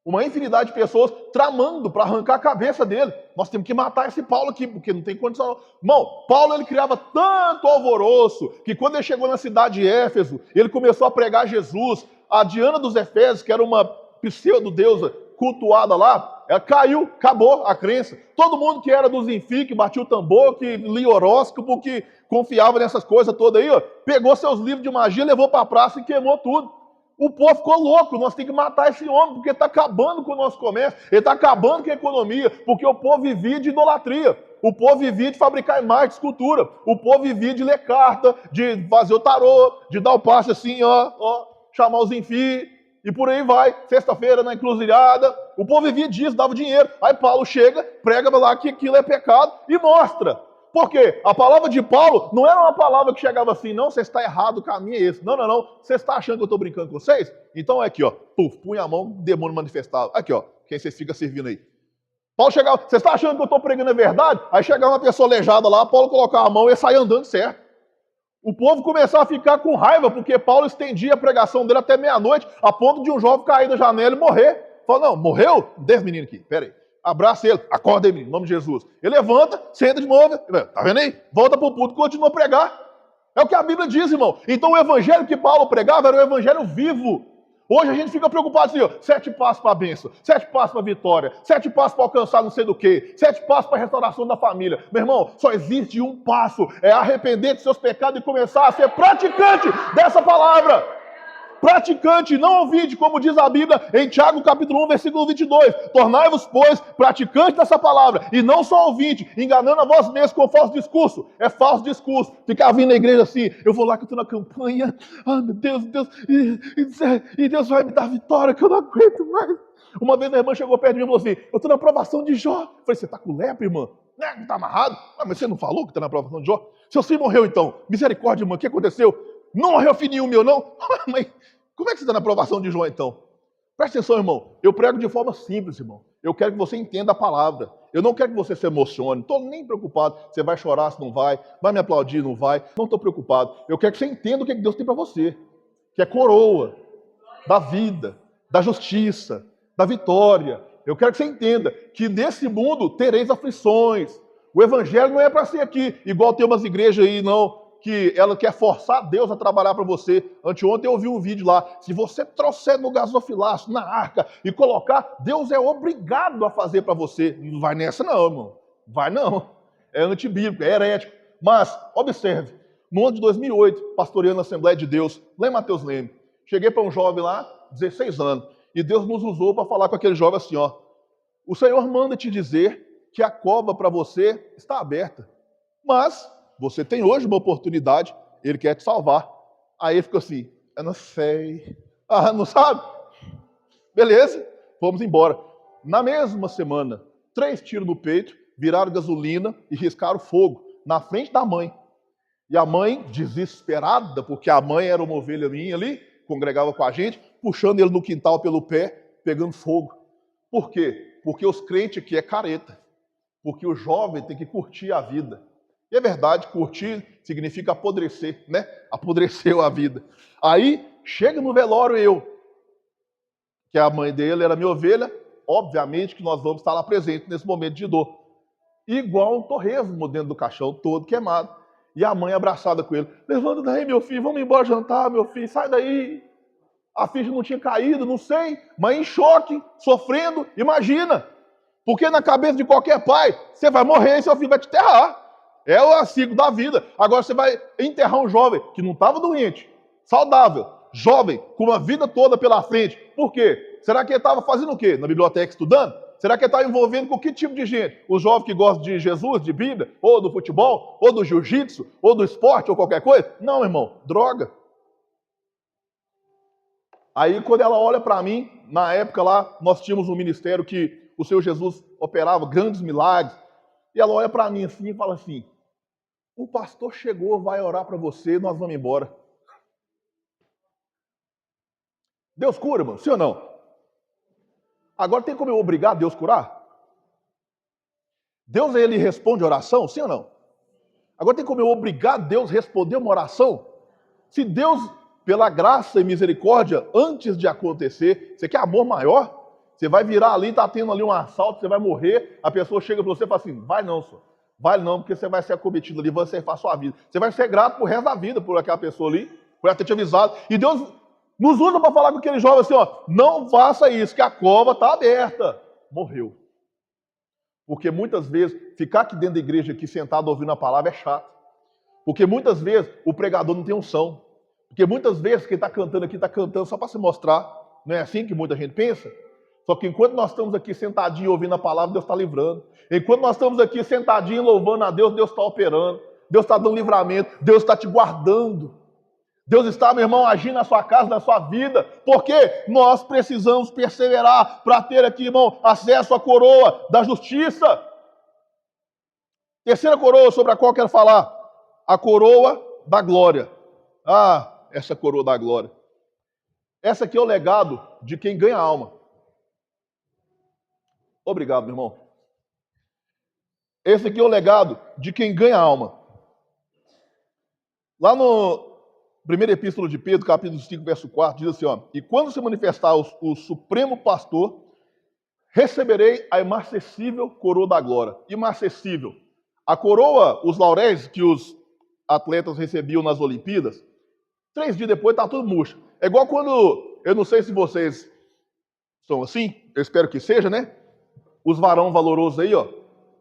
Uma infinidade de pessoas tramando para arrancar a cabeça dele. Nós temos que matar esse Paulo aqui, porque não tem condição. Irmão, Paulo ele criava tanto alvoroço, que quando ele chegou na cidade de Éfeso, ele começou a pregar Jesus. A Diana dos Efésios, que era uma pseudo-deusa cultuada lá, ela caiu, acabou a crença. Todo mundo que era dos Infi, que batia o tambor, que lia horóscopo, que confiava nessas coisas todas aí, ó, pegou seus livros de magia, levou para a praça e queimou tudo. O povo ficou louco, nós temos que matar esse homem, porque está acabando com o nosso comércio, ele está acabando com a economia, porque o povo vivia de idolatria, o povo vivia de fabricar imagem, de escultura, o povo vivia de ler carta, de fazer o tarô, de dar o passe assim, ó, chamar os Infi, e por aí vai, sexta-feira na encruzilhada, o povo vivia disso, dava dinheiro. Aí Paulo chega, prega lá que aquilo é pecado e mostra. Por quê? A palavra de Paulo não era uma palavra que chegava assim, não, você está errado, o caminho é esse. Não. Você está achando que eu estou brincando com vocês? Então é aqui, ó, punha a mão, demônio manifestado. Aqui, ó, quem vocês ficam servindo aí. Paulo chegava, você está achando que eu estou pregando a verdade? Aí chegava uma pessoa aleijada lá, Paulo colocava a mão e saía andando certo. O povo começou a ficar com raiva, porque Paulo estendia a pregação dele até meia-noite, a ponto de um jovem cair da janela e morrer. Falou, não, morreu? Desce menino aqui, peraí. Abraça ele, acorda aí, menino, em nome de Jesus. Ele levanta, senta de novo, tá vendo aí? Volta para o púlpito e continua a pregar. É o que a Bíblia diz, irmão. Então o evangelho que Paulo pregava era o evangelho vivo. Hoje a gente fica preocupado assim, ó, 7 passos para a bênção, 7 passos para a vitória, 7 passos para alcançar não sei do que, 7 passos para a restauração da família. Meu irmão, só existe um passo, é arrepender de seus pecados e começar a ser praticante dessa palavra. Praticante, não ouvinte, como diz a Bíblia em Tiago capítulo 1, versículo 22. Tornai-vos, pois, praticantes dessa palavra, e não só ouvinte, enganando a vós mesmos com falso discurso. É falso discurso. Ficar vindo na igreja assim, eu vou lá que eu estou na campanha, meu Deus, e Deus vai me dar vitória, que eu não aguento mais. Uma vez a irmã chegou perto de mim e falou assim, eu estou na aprovação de Jó. Eu falei, você está com lepra, irmã? Não está amarrado? Mas você não falou que está na aprovação de Jó? Seu filho morreu então. Misericórdia, irmã, o que aconteceu? Não morreu filho nenhum meu, não? Mas como é que você está na aprovação de João, então? Presta atenção, irmão. Eu prego de forma simples, irmão. Eu quero que você entenda a palavra. Eu não quero que você se emocione, não estou nem preocupado. Você vai chorar se não vai me aplaudir, não vai. Não estou preocupado. Eu quero que você entenda o que Deus tem para você. Que é coroa da vida, da justiça, da vitória. Eu quero que você entenda que nesse mundo tereis aflições. O evangelho não é para ser aqui, igual tem umas igrejas aí, não, que ela quer forçar Deus a trabalhar para você. Anteontem eu ouvi um vídeo lá. Se você trouxer no gasofilaço, na arca, e colocar, Deus é obrigado a fazer para você. Não vai nessa não, irmão. Vai não. É antibíblico, é herético. Mas, observe, no ano de 2008, pastoreando a Assembleia de Deus, lá em Mateus Leme, cheguei para um jovem lá, 16 anos, e Deus nos usou para falar com aquele jovem assim, ó, o Senhor manda te dizer que a cova para você está aberta, mas você tem hoje uma oportunidade, Ele quer te salvar. Aí ele ficou assim, eu não sei, não sabe? Beleza, fomos embora. Na mesma semana, 3 tiros no peito, viraram gasolina e riscaram fogo na frente da mãe. E a mãe, desesperada, porque a mãe era uma ovelha minha ali, congregava com a gente, puxando ele no quintal pelo pé, pegando fogo. Por quê? Porque os crentes aqui é careta. Porque o jovem tem que curtir a vida. E é verdade, curtir significa apodrecer, né? Apodreceu a vida. Aí, chega no velório eu, que a mãe dele era minha ovelha, obviamente que nós vamos estar lá presentes nesse momento de dor. Igual um torresmo dentro do caixão, todo queimado. E a mãe abraçada com ele. Levanta daí, meu filho, vamos embora jantar, meu filho, sai daí. A ficha não tinha caído, não sei. Mãe em choque, sofrendo, imagina. Porque na cabeça de qualquer pai, você vai morrer e seu filho vai te enterrar. É o ciclo da vida. Agora você vai enterrar um jovem que não estava doente, saudável, jovem, com uma vida toda pela frente. Por quê? Será que ele estava fazendo o quê? Na biblioteca estudando? Será que ele está envolvendo com que tipo de gente? O jovem que gosta de Jesus, de Bíblia, ou do futebol, ou do jiu-jitsu, ou do esporte, ou qualquer coisa? Não, irmão, droga. Aí quando ela olha para mim, na época lá, nós tínhamos um ministério que o Senhor Jesus operava grandes milagres, e ela olha para mim assim e fala assim, o pastor chegou, vai orar para você, nós vamos embora. Deus cura, irmão, sim ou não? Agora tem como eu obrigar Deus a curar? Deus, ele responde oração, sim ou não? Agora tem como eu obrigar Deus a responder uma oração? Se Deus, pela graça e misericórdia, antes de acontecer, você quer amor maior? Você vai virar ali, está tendo ali um assalto, você vai morrer, a pessoa chega para você e fala assim, vai não, senhor. Vai não, porque você vai ser acometido ali, vai ceifar a sua vida. Você vai ser grato pro resto da vida por aquela pessoa ali, por ela ter te avisado. E Deus nos usa para falar com aquele jovem assim, ó, não faça isso, que a cova está aberta. Morreu. Porque muitas vezes, ficar aqui dentro da igreja, aqui sentado ouvindo a palavra, é chato. Porque muitas vezes o pregador não tem unção. Porque muitas vezes quem está cantando aqui está cantando só para se mostrar. Não é assim que muita gente pensa? Só que enquanto nós estamos aqui sentadinhos ouvindo a palavra, Deus está livrando. Enquanto nós estamos aqui sentadinhos louvando a Deus, Deus está operando. Deus está dando livramento. Deus está te guardando. Deus está, meu irmão, agindo na sua casa, na sua vida. Porque nós precisamos perseverar para ter aqui, irmão, acesso à coroa da justiça. Terceira coroa sobre a qual eu quero falar. A coroa da glória. Ah, essa coroa da glória. Essa aqui é o legado de quem ganha alma. Obrigado, meu irmão. Esse aqui é o legado de quem ganha alma. Lá no primeira epístola de Pedro, capítulo 5, verso 4, diz assim, ó, e quando se manifestar o supremo pastor, receberei a imarcessível coroa da glória. Imarcessível. A coroa, os lauréis que os atletas recebiam nas Olimpíadas, 3 dias depois está tudo murcho. É igual quando, eu não sei se vocês são assim, eu espero que seja, né? Os varão valorosos aí, ó,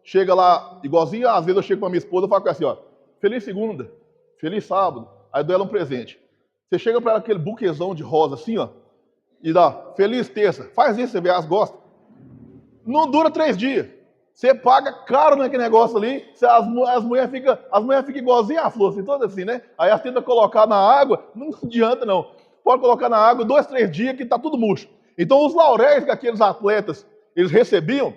chega lá, igualzinho, às vezes eu chego com a minha esposa e falo assim, ó, feliz segunda, feliz sábado, aí dou ela um presente. Você chega para ela aquele buquezão de rosa assim, ó, e dá, feliz terça, faz isso, você vê, elas gostam. Não dura 3 dias. Você paga caro naquele negócio ali, as mulheres ficam igualzinho a flor, assim, todas assim, né? Aí elas tentam colocar na água, não adianta não. Pode colocar na água 2, 3 dias que tá tudo murcho. Então os lauréis que aqueles atletas eles recebiam,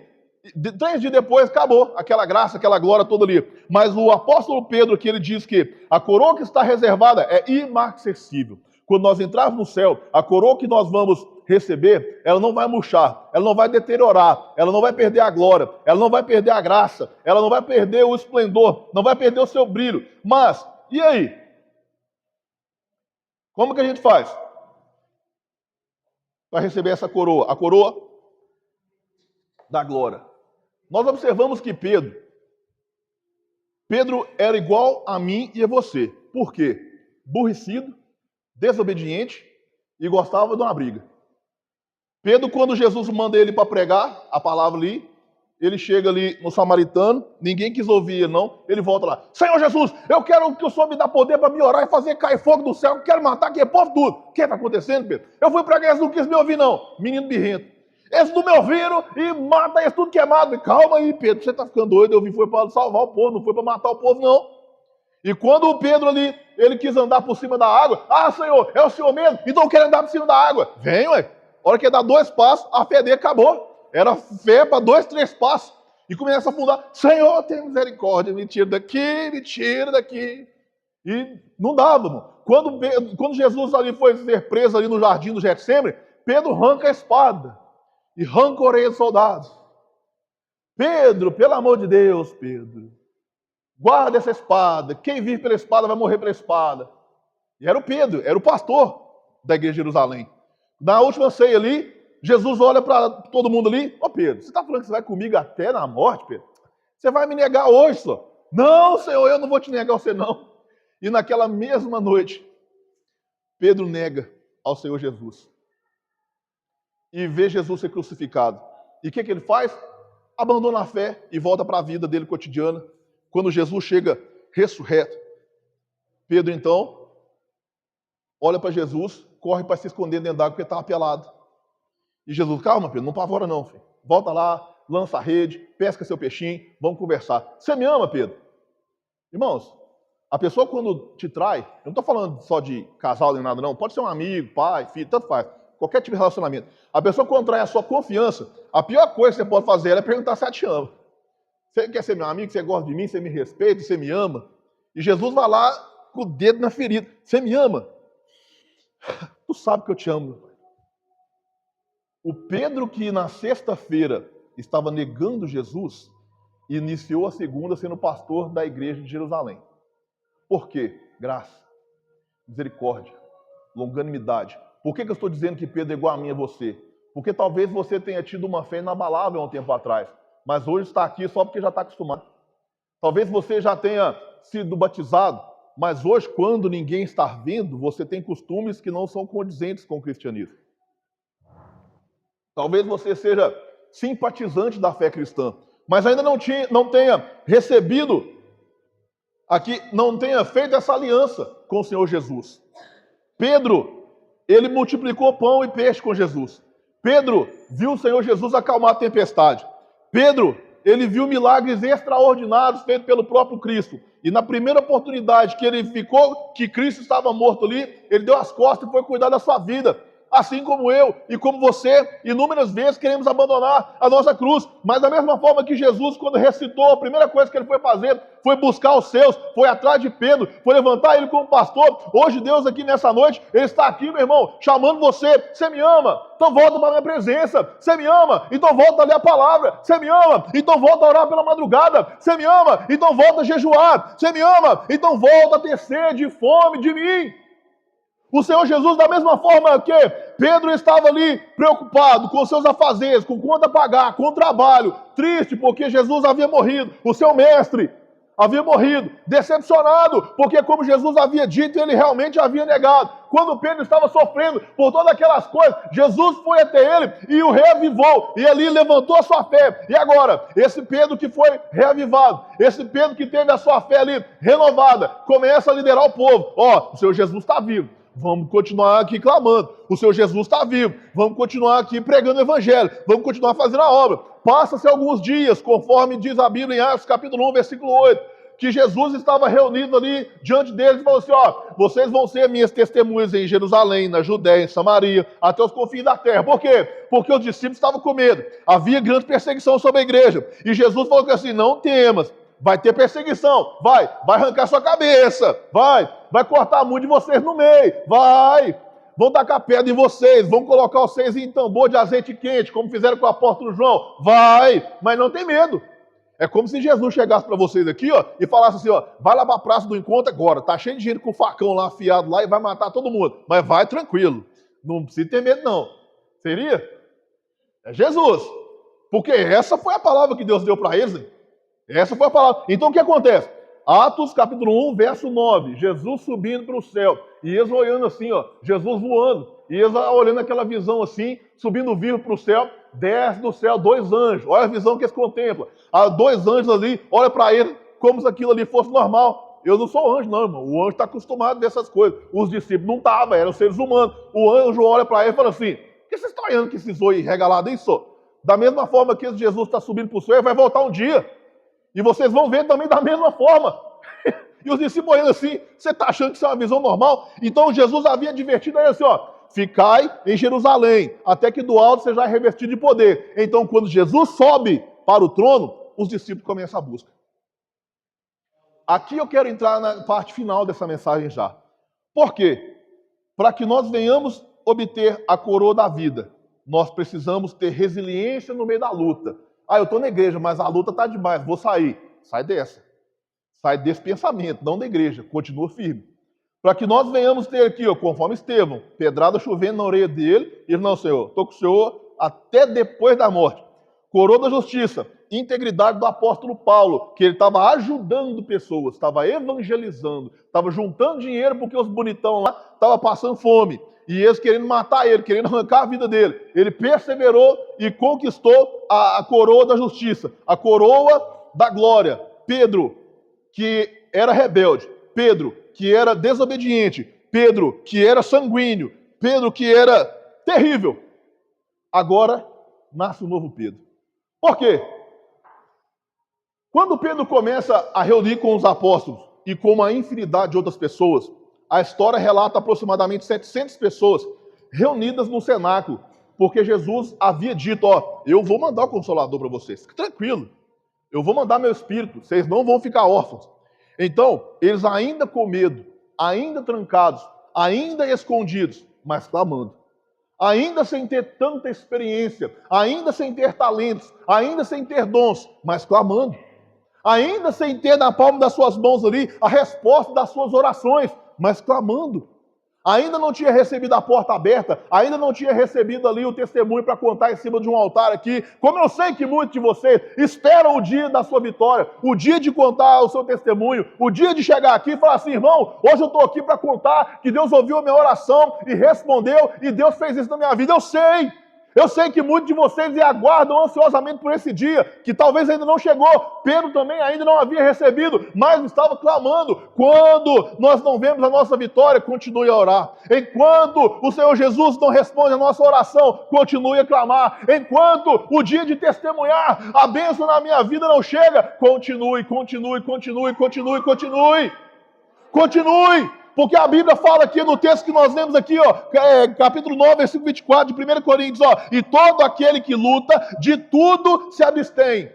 3 dias depois acabou aquela graça, aquela glória toda ali. Mas o apóstolo Pedro, que ele diz que a coroa que está reservada é imarcessível. quando nós entrarmos no céu, a coroa que nós vamos receber, ela não vai murchar, ela não vai deteriorar, ela não vai perder a glória, ela não vai perder a graça, ela não vai perder o esplendor, não vai perder o seu brilho. Mas, e aí? Como que a gente faz para receber essa coroa? A coroa da glória. Nós observamos que Pedro era igual a mim e a você. Por quê? Aborrecido, desobediente e gostava de uma briga. Pedro, quando Jesus manda ele para pregar a palavra ali, ele chega ali no samaritano, ninguém quis ouvir ele não, ele volta lá: Senhor Jesus, eu quero que o Senhor me dá poder para me orar e fazer cair fogo do céu, eu quero matar aquele povo tudo. O que está acontecendo, Pedro? Eu fui pregar, eles não quis me ouvir não. Menino birrento. Eles não me ouviram e mata eles tudo queimado. Calma aí, Pedro, você está ficando doido, eu vim foi para salvar o povo, não foi para matar o povo não. E quando o Pedro ali, ele quis andar por cima da água: ah, Senhor, é o Senhor mesmo? Então eu quero andar por cima da água. Vem, ué. A hora que ele dá 2 passos, a fé dele acabou. Era fé para 2, 3 passos. E começa a afundar: Senhor, tem misericórdia, me tira daqui, me tira daqui. E não dava, mano. Quando Jesus ali foi ser preso ali no jardim do Getsemane, Pedro arranca a espada e rancoreia os soldados. Pedro, pelo amor de Deus, Pedro, guarda essa espada. Quem vir pela espada vai morrer pela espada. E era o Pedro, era o pastor da igreja de Jerusalém. Na última ceia ali, Jesus olha para todo mundo ali: ô Pedro, você está falando que você vai comigo até na morte, Pedro? Você vai me negar hoje só? Não, Senhor, eu não vou te negar você não. E naquela mesma noite, Pedro nega ao Senhor Jesus. E vê Jesus ser crucificado. E o que ele faz? Abandona a fé e volta para a vida dele cotidiana. Quando Jesus chega ressurreto, Pedro então olha para Jesus, corre para se esconder dentro d'água porque estava pelado. E Jesus: calma, Pedro, não apavora não, filho. Volta lá, lança a rede, pesca seu peixinho, vamos conversar. Você me ama, Pedro? Irmãos, a pessoa quando te trai, eu não estou falando só de casal nem nada não, pode ser um amigo, pai, filho, tanto faz, qualquer tipo de relacionamento. A pessoa quando trai a sua confiança, a pior coisa que você pode fazer é perguntar se ela te ama. Você quer ser meu amigo, você gosta de mim, você me respeita, você me ama? E Jesus vai lá com o dedo na ferida: você me ama? Tu sabe que eu te amo. O Pedro, que na sexta-feira estava negando Jesus, iniciou a segunda sendo pastor da igreja de Jerusalém. Por quê? Graça, misericórdia, longanimidade. Por que eu estou dizendo que Pedro é igual a mim e a você? Porque talvez você tenha tido uma fé inabalável há um tempo atrás, mas hoje está aqui só porque já está acostumado. Talvez você já tenha sido batizado, mas hoje, quando ninguém está vendo, você tem costumes que não são condizentes com o cristianismo. Talvez você seja simpatizante da fé cristã, mas ainda não tenha recebido aqui, não tenha feito essa aliança com o Senhor Jesus. Pedro, ele multiplicou pão e peixe com Jesus. Pedro viu o Senhor Jesus acalmar a tempestade. Pedro, ele viu milagres extraordinários feitos pelo próprio Cristo. E na primeira oportunidade que ele ficou, que Cristo estava morto ali, ele deu as costas e foi cuidar da sua vida. Assim como eu e como você, inúmeras vezes queremos abandonar a nossa cruz. Mas da mesma forma que Jesus, quando ressuscitou, a primeira coisa que ele foi fazer foi buscar os seus, foi atrás de Pedro, foi levantar ele como pastor. Hoje Deus aqui nessa noite, Ele está aqui, meu irmão, chamando você. Você me ama? Então volta para a minha presença. Você me ama? Então volta a ler a palavra. Você me ama? Então volta a orar pela madrugada. Você me ama? Então volta a jejuar. Você me ama? Então volta a ter sede e fome de mim. O Senhor Jesus, da mesma forma que Pedro estava ali preocupado com seus afazeres, com conta a pagar, com trabalho, triste porque Jesus havia morrido, o seu mestre havia morrido, decepcionado, porque como Jesus havia dito, ele realmente havia negado. Quando Pedro estava sofrendo por todas aquelas coisas, Jesus foi até ele e o reavivou, e ali levantou a sua fé. E agora, esse Pedro que foi reavivado, esse Pedro que teve a sua fé ali renovada, começa a liderar o povo. Ó, o Senhor Jesus está vivo. Vamos continuar aqui clamando. O Senhor Jesus está vivo. Vamos continuar aqui pregando o Evangelho. Vamos continuar fazendo a obra. Passa-se alguns dias, conforme diz a Bíblia em Atos capítulo 1, versículo 8, que Jesus estava reunido ali diante deles e falou assim: ó, vocês vão ser minhas testemunhas em Jerusalém, na Judéia, em Samaria, até os confins da terra. Por quê? Porque os discípulos estavam com medo. Havia grande perseguição sobre a igreja. E Jesus falou assim: não temas. vai ter perseguição, vai arrancar sua cabeça, vai cortar muito de vocês no meio, vão tacar pedra em vocês, vão colocar vocês em tambor de azeite quente, como fizeram com o apóstolo João, mas não tem medo. É como se Jesus chegasse para vocês aqui, ó, e falasse assim, ó, vai lá para a praça do encontro agora, tá cheio de gente com o facão lá afiado lá e vai matar todo mundo, mas vai tranquilo, não precisa ter medo não. Seria? É Jesus. Porque essa foi a palavra que Deus deu para eles. Hein? Essa foi a palavra. Então o que acontece? Atos capítulo 1, verso 9. Jesus subindo para o céu. E eles olhando assim, ó, Jesus voando. E eles olhando aquela visão assim, subindo vivo para o céu. Desce do céu 2 anjos. Olha a visão que eles contemplam. 2 anjos ali, olha para eles como se aquilo ali fosse normal. Eu não sou anjo, não, irmão. O anjo está acostumado dessas coisas. Os discípulos não estavam, eram seres humanos. O anjo olha para ele e fala assim, por que vocês estão olhando que esses olhos regalados aí, só? Da mesma forma que Jesus está subindo para o céu, ele vai voltar um dia. E vocês vão ver também da mesma forma. E os discípulos olhando assim, você está achando que isso é uma visão normal? Então Jesus havia advertido ele assim, ó, ficai em Jerusalém, até que do alto seja revestido de poder. Então quando Jesus sobe para o trono, os discípulos começam a busca. Aqui eu quero entrar na parte final dessa mensagem já. Por quê? Para que nós venhamos obter a coroa da vida, nós precisamos ter resiliência no meio da luta. Eu estou na igreja, mas a luta está demais, vou sair. Sai dessa. Sai desse pensamento, não da igreja. Continua firme. Para que nós venhamos ter aqui, ó, conforme Estevão, pedrada chovendo na orelha dele, ele, não, Senhor, estou com o Senhor até depois da morte. Coroa da justiça, integridade do apóstolo Paulo, que ele estava ajudando pessoas, estava evangelizando, estava juntando dinheiro porque os bonitão lá estavam passando fome. E eles querendo matar ele, querendo arrancar a vida dele. Ele perseverou e conquistou a coroa da justiça, a coroa da glória. Pedro, que era rebelde. Pedro, que era desobediente. Pedro, que era sanguíneo. Pedro, que era terrível. Agora nasce um novo Pedro. Por quê? Quando Pedro começa a reunir com os apóstolos e com uma infinidade de outras pessoas, a história relata aproximadamente 700 pessoas reunidas no cenáculo, porque Jesus havia dito, ó, eu vou mandar o Consolador para vocês, fique tranquilo, eu vou mandar meu Espírito, vocês não vão ficar órfãos. Então, eles ainda com medo, ainda trancados, ainda escondidos, mas clamando. Ainda sem ter tanta experiência, ainda sem ter talentos, ainda sem ter dons, mas clamando. Ainda sem ter na palma das suas mãos ali a resposta das suas orações, mas clamando. Ainda não tinha recebido a porta aberta, ainda não tinha recebido ali o testemunho para contar em cima de um altar aqui. Como eu sei que muitos de vocês esperam o dia da sua vitória, o dia de contar o seu testemunho, o dia de chegar aqui e falar assim, irmão, hoje eu estou aqui para contar que Deus ouviu a minha oração e respondeu, e Deus fez isso na minha vida. Eu sei que muitos de vocês aguardam ansiosamente por esse dia, que talvez ainda não chegou. Pedro também ainda não havia recebido, mas estava clamando. Quando nós não vemos a nossa vitória, continue a orar. Enquanto o Senhor Jesus não responde a nossa oração, continue a clamar. Enquanto o dia de testemunhar, a bênção na minha vida não chega, continue. Porque a Bíblia fala aqui no texto que nós lemos aqui, ó, capítulo 9, versículo 24 de 1 Coríntios, ó, e todo aquele que luta, de tudo se abstém.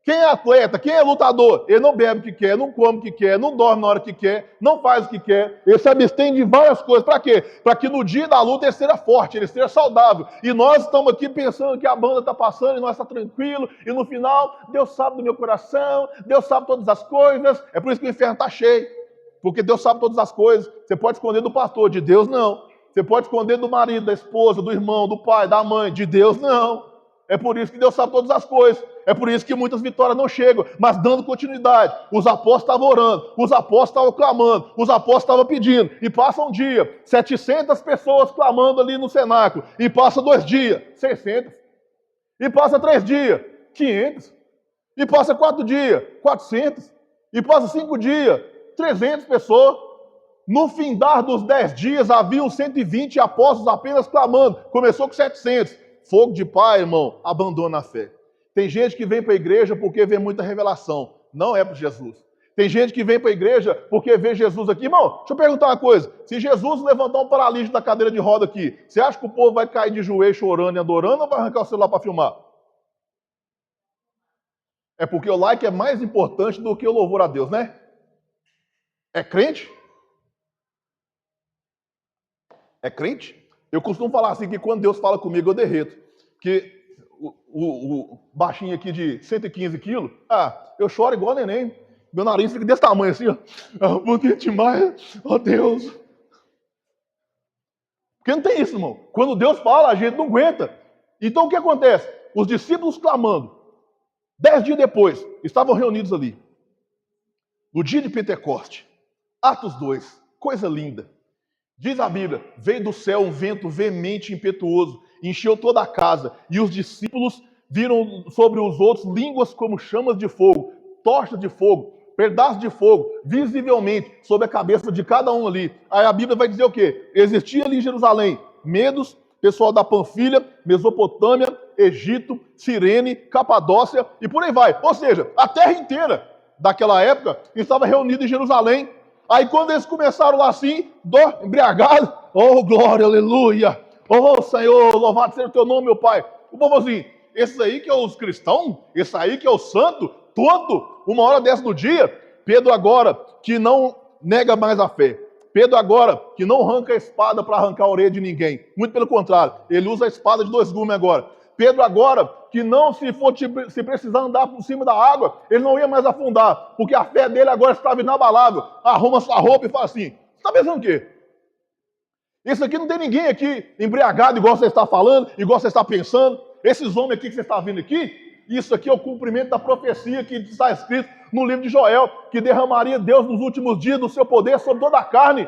Quem é atleta, quem é lutador, ele não bebe o que quer, não come o que quer, não dorme na hora que quer, não faz o que quer, ele se abstém de várias coisas. Para quê? Para que no dia da luta ele esteja forte, ele esteja saudável. E nós estamos aqui pensando que a banda está passando e nós está tranquilo, e no final, Deus sabe do meu coração, Deus sabe todas as coisas, é por isso que o inferno está cheio. Porque Deus sabe todas as coisas. Você pode esconder do pastor, de Deus não. Você pode esconder do marido, da esposa, do irmão, do pai, da mãe, de Deus não. É por isso que Deus sabe todas as coisas. É por isso que muitas vitórias não chegam. Mas dando continuidade, os apóstolos estavam orando, os apóstolos estavam clamando, os apóstolos estavam pedindo. E passa um dia, 700 pessoas clamando ali no cenáculo. E passa 2 dias, 600. E passa 3 dias, 500. E passa 4 dias, 400. E passa 5 dias, 300 pessoas. No findar dos 10 dias, haviam 120 apóstolos apenas clamando. Começou com 700. Fogo de pai, irmão, abandona a fé. Tem gente que vem para a igreja porque vê muita revelação. Não é para Jesus. Tem gente que vem para a igreja porque vê Jesus aqui. Irmão, deixa eu perguntar uma coisa. Se Jesus levantar um paralítico da cadeira de roda aqui, você acha que o povo vai cair de joelho chorando e adorando ou vai arrancar o celular para filmar? É porque o like é mais importante do que o louvor a Deus, né? É crente? É crente? Eu costumo falar assim que quando Deus fala comigo eu derreto. Porque o baixinho aqui de 115 quilos, eu choro igual neném. Meu nariz fica desse tamanho assim, ó. Bonito demais, ó Deus. Porque não tem isso, irmão. Quando Deus fala, a gente não aguenta. Então o que acontece? Os discípulos clamando. 10 dias depois, estavam reunidos ali. No dia de Pentecoste. Atos 2. Coisa linda. Diz a Bíblia, veio do céu um vento veemente e impetuoso, encheu toda a casa, e os discípulos viram sobre os outros línguas como chamas de fogo, tochas de fogo, pedaços de fogo, visivelmente sobre a cabeça de cada um ali. Aí a Bíblia vai dizer o quê? Existia ali em Jerusalém Medos, pessoal da Panfilha, Mesopotâmia, Egito, Cirene, Capadócia e por aí vai. Ou seja, a terra inteira daquela época estava reunida em Jerusalém. Aí quando eles começaram lá assim, embriagados, oh glória, aleluia, oh Senhor, louvado seja o teu nome, meu Pai. O povo assim, esses aí que é os cristãos, esse aí que é o santo, todo, uma hora dessa do dia, Pedro agora que não nega mais a fé. Pedro agora que não arranca a espada para arrancar a orelha de ninguém. Muito pelo contrário, ele usa a espada de 2 gumes agora. Pedro agora, que não se precisar andar por cima da água, ele não ia mais afundar, porque a fé dele agora estava inabalável. Arruma sua roupa e fala assim, você está pensando o quê? Isso aqui não tem ninguém aqui embriagado igual você está falando, igual você está pensando. Esses homens aqui que você está vendo aqui, isso aqui é o cumprimento da profecia que está escrito no livro de Joel, que derramaria Deus nos últimos dias do seu poder sobre toda a carne.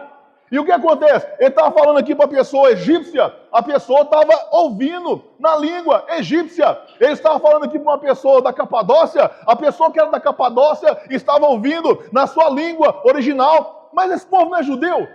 E o que acontece? Ele estava falando aqui para a pessoa egípcia, a pessoa estava ouvindo na língua egípcia. Ele estava falando aqui para uma pessoa da Capadócia, a pessoa que era da Capadócia estava ouvindo na sua língua original. Mas esse povo não é judeu.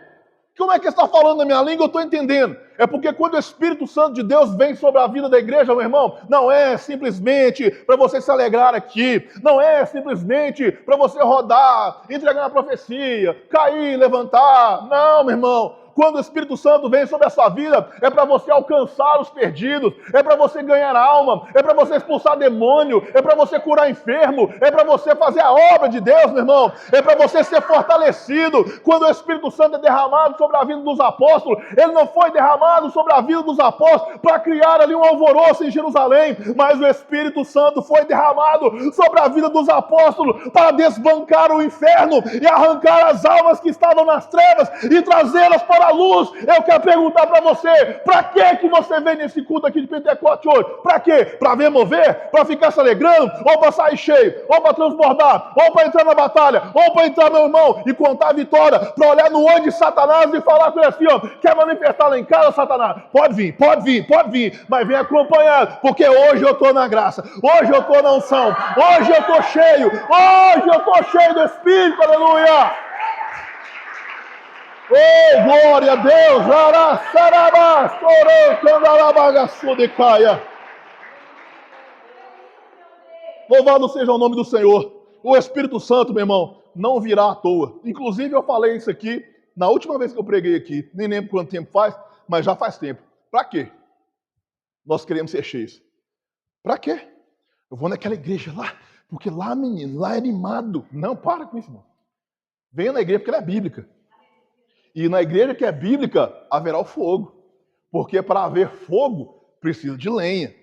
Como é que está falando na minha língua? Eu estou entendendo. É porque quando o Espírito Santo de Deus vem sobre a vida da igreja, meu irmão, não é simplesmente para você se alegrar aqui, não é simplesmente para você rodar, entregar a profecia, cair, levantar. Não, meu irmão. Quando o Espírito Santo vem sobre a sua vida, é para você alcançar os perdidos, é para você ganhar alma, é para você expulsar demônio, é para você curar enfermo, é para você fazer a obra de Deus, meu irmão, é para você ser fortalecido. Quando o Espírito Santo é derramado sobre a vida dos apóstolos, ele não foi derramado sobre a vida dos apóstolos para criar ali um alvoroço em Jerusalém, mas o Espírito Santo foi derramado sobre a vida dos apóstolos para desbancar o inferno e arrancar as almas que estavam nas trevas e trazê-las para a luz. Eu quero perguntar para você, para que você vem nesse culto aqui de Pentecoste hoje? Para quê? Para ver mover? Para ficar se alegrando? Ou para sair cheio? Ou para transbordar? Ou para entrar na batalha? Ou para entrar, meu irmão, e contar a vitória? Para olhar no olho de Satanás e falar com ele assim, ó, quer manifestar lá em casa, Satanás? Pode vir, mas vem acompanhado, porque hoje eu estou na graça, hoje eu estou na unção, hoje eu estou cheio, do Espírito, aleluia! Oh, glória a Deus! Louvado seja o nome do Senhor. O Espírito Santo, meu irmão, não virá à toa. Inclusive, eu falei isso aqui na última vez que eu preguei aqui. Nem lembro quanto tempo faz, mas já faz tempo. Para quê? Nós queremos ser cheios. Para quê? Eu vou naquela igreja lá, porque lá, menino, lá é animado. Não, para com isso, irmão. Venha na igreja porque ela é bíblica. E na igreja que é bíblica, haverá o fogo. Porque para haver fogo, precisa de lenha.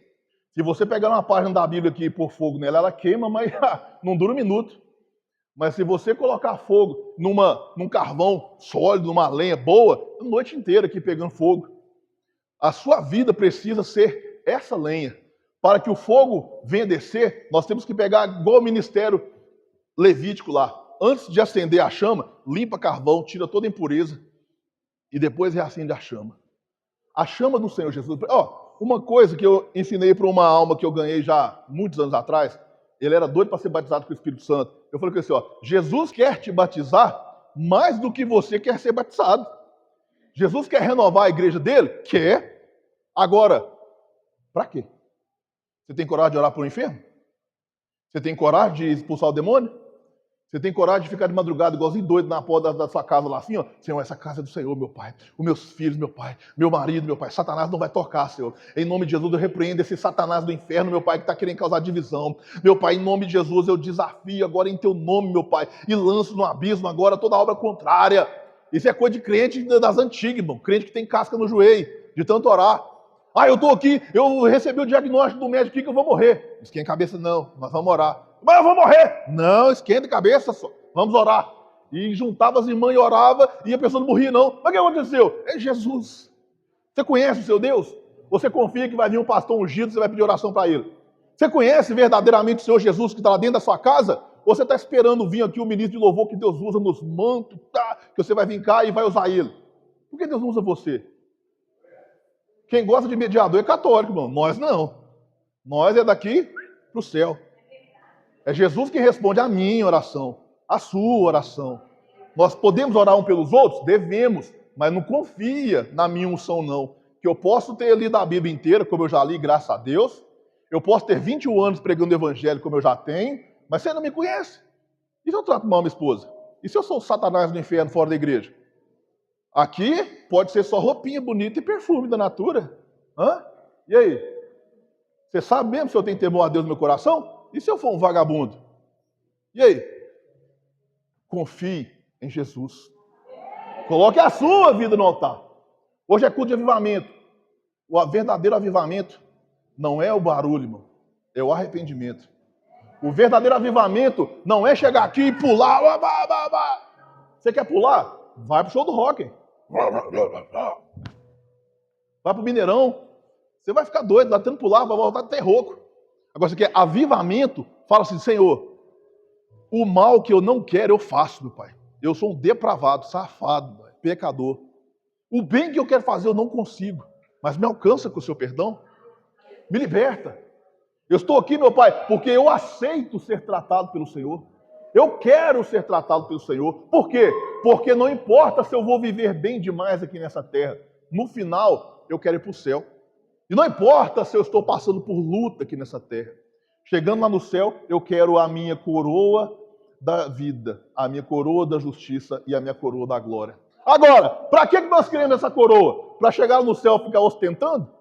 Se você pegar uma página da Bíblia aqui e pôr fogo nela, ela queima, mas não dura um minuto. Mas se você colocar fogo num carvão sólido, numa lenha boa, a noite inteira aqui pegando fogo. A sua vida precisa ser essa lenha. Para que o fogo venha descer, nós temos que pegar igual o ministério levítico lá. Antes de acender a chama, limpa carvão, tira toda a impureza e depois reacende a chama. A chama do Senhor Jesus. Uma coisa que eu ensinei para uma alma que eu ganhei já muitos anos atrás, ele era doido para ser batizado com o Espírito Santo. Eu falei assim, Jesus quer te batizar mais do que você quer ser batizado. Jesus quer renovar a igreja dele? Quer. Agora, para quê? Você tem coragem de orar por um enfermo? Você tem coragem de expulsar o demônio? Você tem coragem de ficar de madrugada, igualzinho doido, na porta da sua casa lá assim, ó. Senhor, essa casa é do Senhor, meu Pai. Os meus filhos, meu Pai. Meu marido, meu Pai. Satanás não vai tocar, Senhor. Em nome de Jesus, eu repreendo esse Satanás do inferno, meu Pai, que está querendo causar divisão. Meu Pai, em nome de Jesus, eu desafio agora em Teu nome, meu Pai. E lanço no abismo agora toda obra contrária. Isso é coisa de crente das antigas, irmão. Crente que tem casca no joelho, de tanto orar. Eu estou aqui, eu recebi o diagnóstico do médico aqui que eu vou morrer. Esquenta a cabeça, não. Nós vamos orar. Mas eu vou morrer. Não, esquenta a cabeça só. Vamos orar. E juntava as irmãs e orava, e a pessoa não morria, não. Mas o que aconteceu? É Jesus. Você conhece o seu Deus? Você confia que vai vir um pastor ungido e você vai pedir oração para ele? Você conhece verdadeiramente o Senhor Jesus que está lá dentro da sua casa? Ou você está esperando vir aqui o ministro de louvor que Deus usa nos mantos, tá? Que você vai vir cá e vai usar ele? Por que Deus não usa você? Quem gosta de mediador é católico, irmão. Nós não. Nós é daqui para o céu. É Jesus que responde a minha oração, a sua oração. Nós podemos orar um pelos outros? Devemos, mas não confia na minha unção, não. Que eu posso ter lido a Bíblia inteira, como eu já li, graças a Deus. Eu posso ter 21 anos pregando o evangelho, como eu já tenho, mas você não me conhece. E se eu trato mal minha esposa? E se eu sou o Satanás do inferno fora da igreja? Aqui pode ser só roupinha bonita e perfume da natura. E aí? Você sabe mesmo se eu tenho temor a Deus no meu coração? E se eu for um vagabundo? E aí? Confie em Jesus. Coloque a sua vida no altar. Hoje é culto de avivamento. O verdadeiro avivamento não é o barulho, irmão. É o arrependimento. O verdadeiro avivamento não é chegar aqui e pular. Você quer pular? Vai pro show do rock. Vai pro Mineirão. Você vai ficar doido, lá tentando pular, vai voltar até rouco. Agora, você quer avivamento? Fala assim, Senhor, o mal que eu não quero, eu faço, meu Pai. Eu sou um depravado, safado, pai, pecador. O bem que eu quero fazer, eu não consigo. Mas me alcança com o seu perdão. Me liberta. Eu estou aqui, meu Pai, porque eu aceito ser tratado pelo Senhor. Eu quero ser tratado pelo Senhor. Por quê? Porque não importa se eu vou viver bem demais aqui nessa terra. No final, eu quero ir para o céu. E não importa se eu estou passando por luta aqui nessa terra. Chegando lá no céu, eu quero a minha coroa da vida, a minha coroa da justiça e a minha coroa da glória. Agora, para que nós queremos essa coroa? Para chegar no céu e ficar ostentando?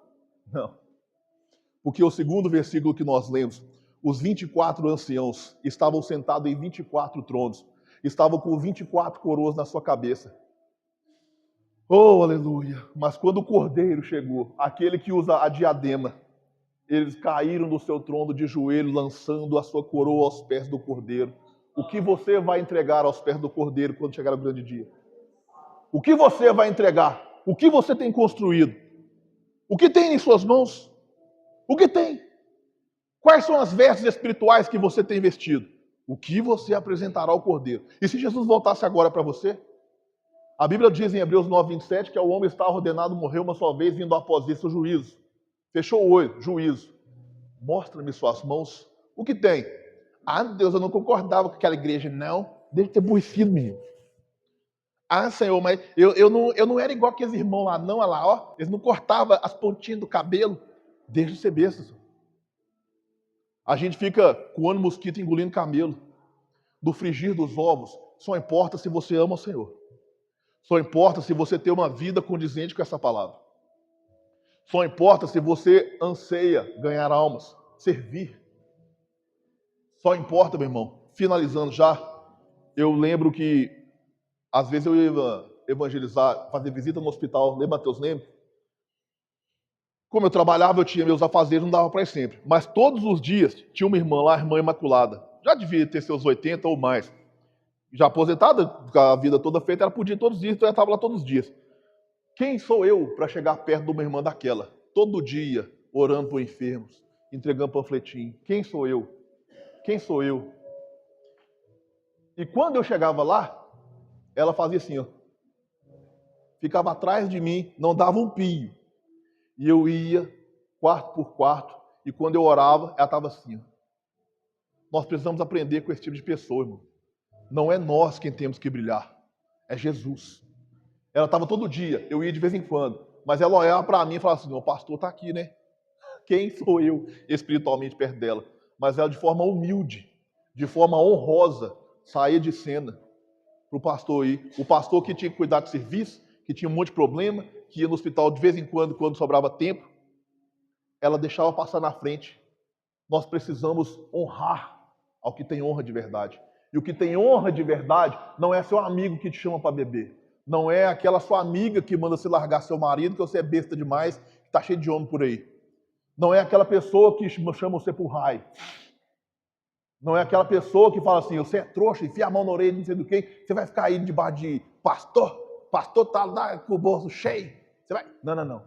Não. Porque o segundo versículo que nós lemos, os 24 anciãos estavam sentados em 24 tronos, estavam com 24 coroas na sua cabeça. Oh, aleluia! Mas quando o Cordeiro chegou, aquele que usa a diadema, eles caíram do seu trono de joelho, lançando a sua coroa aos pés do Cordeiro. O que você vai entregar aos pés do Cordeiro quando chegar o grande dia? O que você vai entregar? O que você tem construído? O que tem em suas mãos? O que tem? Quais são as vestes espirituais que você tem vestido? O que você apresentará ao Cordeiro? E se Jesus voltasse agora para você? A Bíblia diz em Hebreus 9:27 que o homem está ordenado morrer uma só vez, vindo após isso o juízo. Fechou o olho, juízo. Mostra-me suas mãos. O que tem? Deus, eu não concordava com aquela igreja, não. Deixa de ter burrice, menino. Senhor, mas eu não era igual aqueles irmãos lá, não. Olha lá, ó. Eles não cortavam as pontinhas do cabelo. Deixa de ser besta, Senhor. A gente fica coando mosquito, engolindo camelo. Do frigir dos ovos. Só importa se você ama o Senhor. Só importa se você tem uma vida condizente com essa palavra. Só importa se você anseia ganhar almas, servir. Só importa, meu irmão. Finalizando já, eu lembro que às vezes eu ia evangelizar, fazer visita no hospital, lembra, Mateus, lembra? Como eu trabalhava, eu tinha meus afazeres, não dava para ir sempre. Mas todos os dias tinha uma irmã lá, a irmã Imaculada. Já devia ter seus 80 ou mais. Já aposentada, com a vida toda feita, ela podia ir todos os dias, então ela estava lá todos os dias. Quem sou eu para chegar perto de uma irmã daquela? Todo dia, orando por enfermos, entregando panfletinho. Quem sou eu? Quem sou eu? E quando eu chegava lá, ela fazia assim, ó. Ficava atrás de mim, não dava um pio. E eu ia, quarto por quarto, e quando eu orava, ela estava assim, ó. Nós precisamos aprender com esse tipo de pessoa, irmão. Não é nós quem temos que brilhar, é Jesus. Ela estava todo dia, eu ia de vez em quando, mas ela olhava para mim e falava assim, o pastor está aqui, né? Quem sou eu espiritualmente perto dela? Mas ela de forma humilde, de forma honrosa, saía de cena para o pastor ir. O pastor que tinha que cuidar de serviço, que tinha um monte de problema, que ia no hospital de vez em quando sobrava tempo, ela deixava passar na frente. Nós precisamos honrar ao que tem honra de verdade. E o que tem honra de verdade não é seu amigo que te chama para beber. Não é aquela sua amiga que manda você largar seu marido, que você é besta demais, que está cheio de homem por aí. Não é aquela pessoa que chama você por raio. Não é aquela pessoa que fala assim, você é trouxa, enfia a mão na orelha, não sei do quem, você vai ficar aí debaixo de pastor está lá com o bolso cheio. Você vai... Não.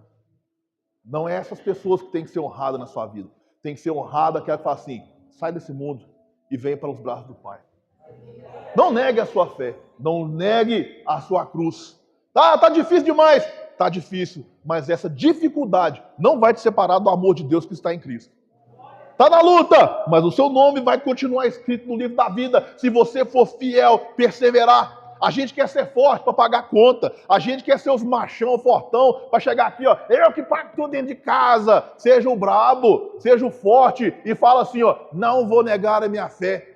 Não é essas pessoas que têm que ser honradas na sua vida. Tem que ser honrada aquela que fala assim, sai desse mundo e venha para os braços do Pai. Não negue a sua fé, não negue a sua cruz. Tá difícil demais. Tá difícil, mas essa dificuldade não vai te separar do amor de Deus que está em Cristo. Tá na luta, mas o seu nome vai continuar escrito no livro da vida se você for fiel, perseverar. A gente quer ser forte para pagar conta. A gente quer ser os machão, fortão, para chegar aqui, ó, eu que pago tudo dentro de casa. Seja o brabo, seja o forte e fala assim, ó, não vou negar a minha fé.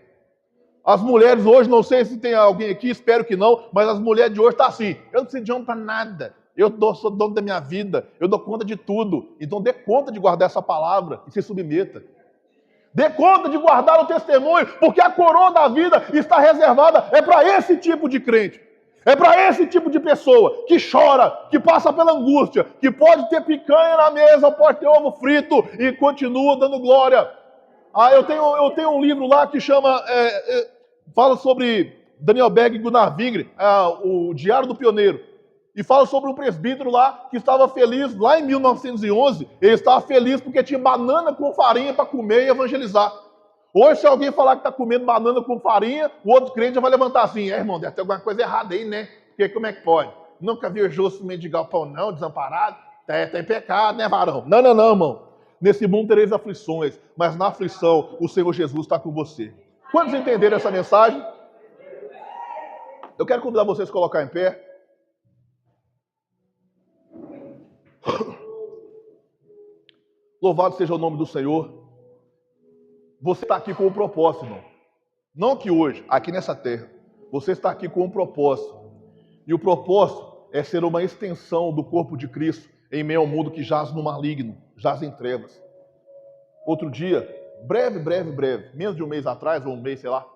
As mulheres hoje, não sei se tem alguém aqui, espero que não, mas as mulheres de hoje estão assim, eu não preciso de homem para nada. Sou dono da minha vida, eu dou conta de tudo. Então dê conta de guardar essa palavra e se submeta. Dê conta de guardar o testemunho, porque a coroa da vida está reservada, é para esse tipo de crente. É para esse tipo de pessoa que chora, que passa pela angústia, que pode ter picanha na mesa, pode ter ovo frito e continua dando glória. Eu tenho um livro lá que chama, fala sobre Daniel Berg e Gunnar Wingre, o Diário do Pioneiro. E fala sobre um presbítero lá que estava feliz, lá em 1911, ele estava feliz porque tinha banana com farinha para comer e evangelizar. Hoje, se alguém falar que está comendo banana com farinha, o outro crente já vai levantar assim, irmão, deve ter alguma coisa errada aí, né? Porque como é que pode? Nunca viu justo mendigar o pão não, desamparado? Tem pecado, né, varão? Não, irmão. Nesse mundo tereis aflições, mas na aflição o Senhor Jesus está com você. Quantos entenderam essa mensagem? Eu quero convidar vocês a colocar em pé. Louvado seja o nome do Senhor. Você está aqui com um propósito, irmão. Não aqui hoje, aqui nessa terra. Você está aqui com um propósito. E o propósito é ser uma extensão do corpo de Cristo em meio ao mundo que jaz no maligno, jaz em trevas. Outro dia, breve, menos de um mês atrás, ou um mês, sei lá,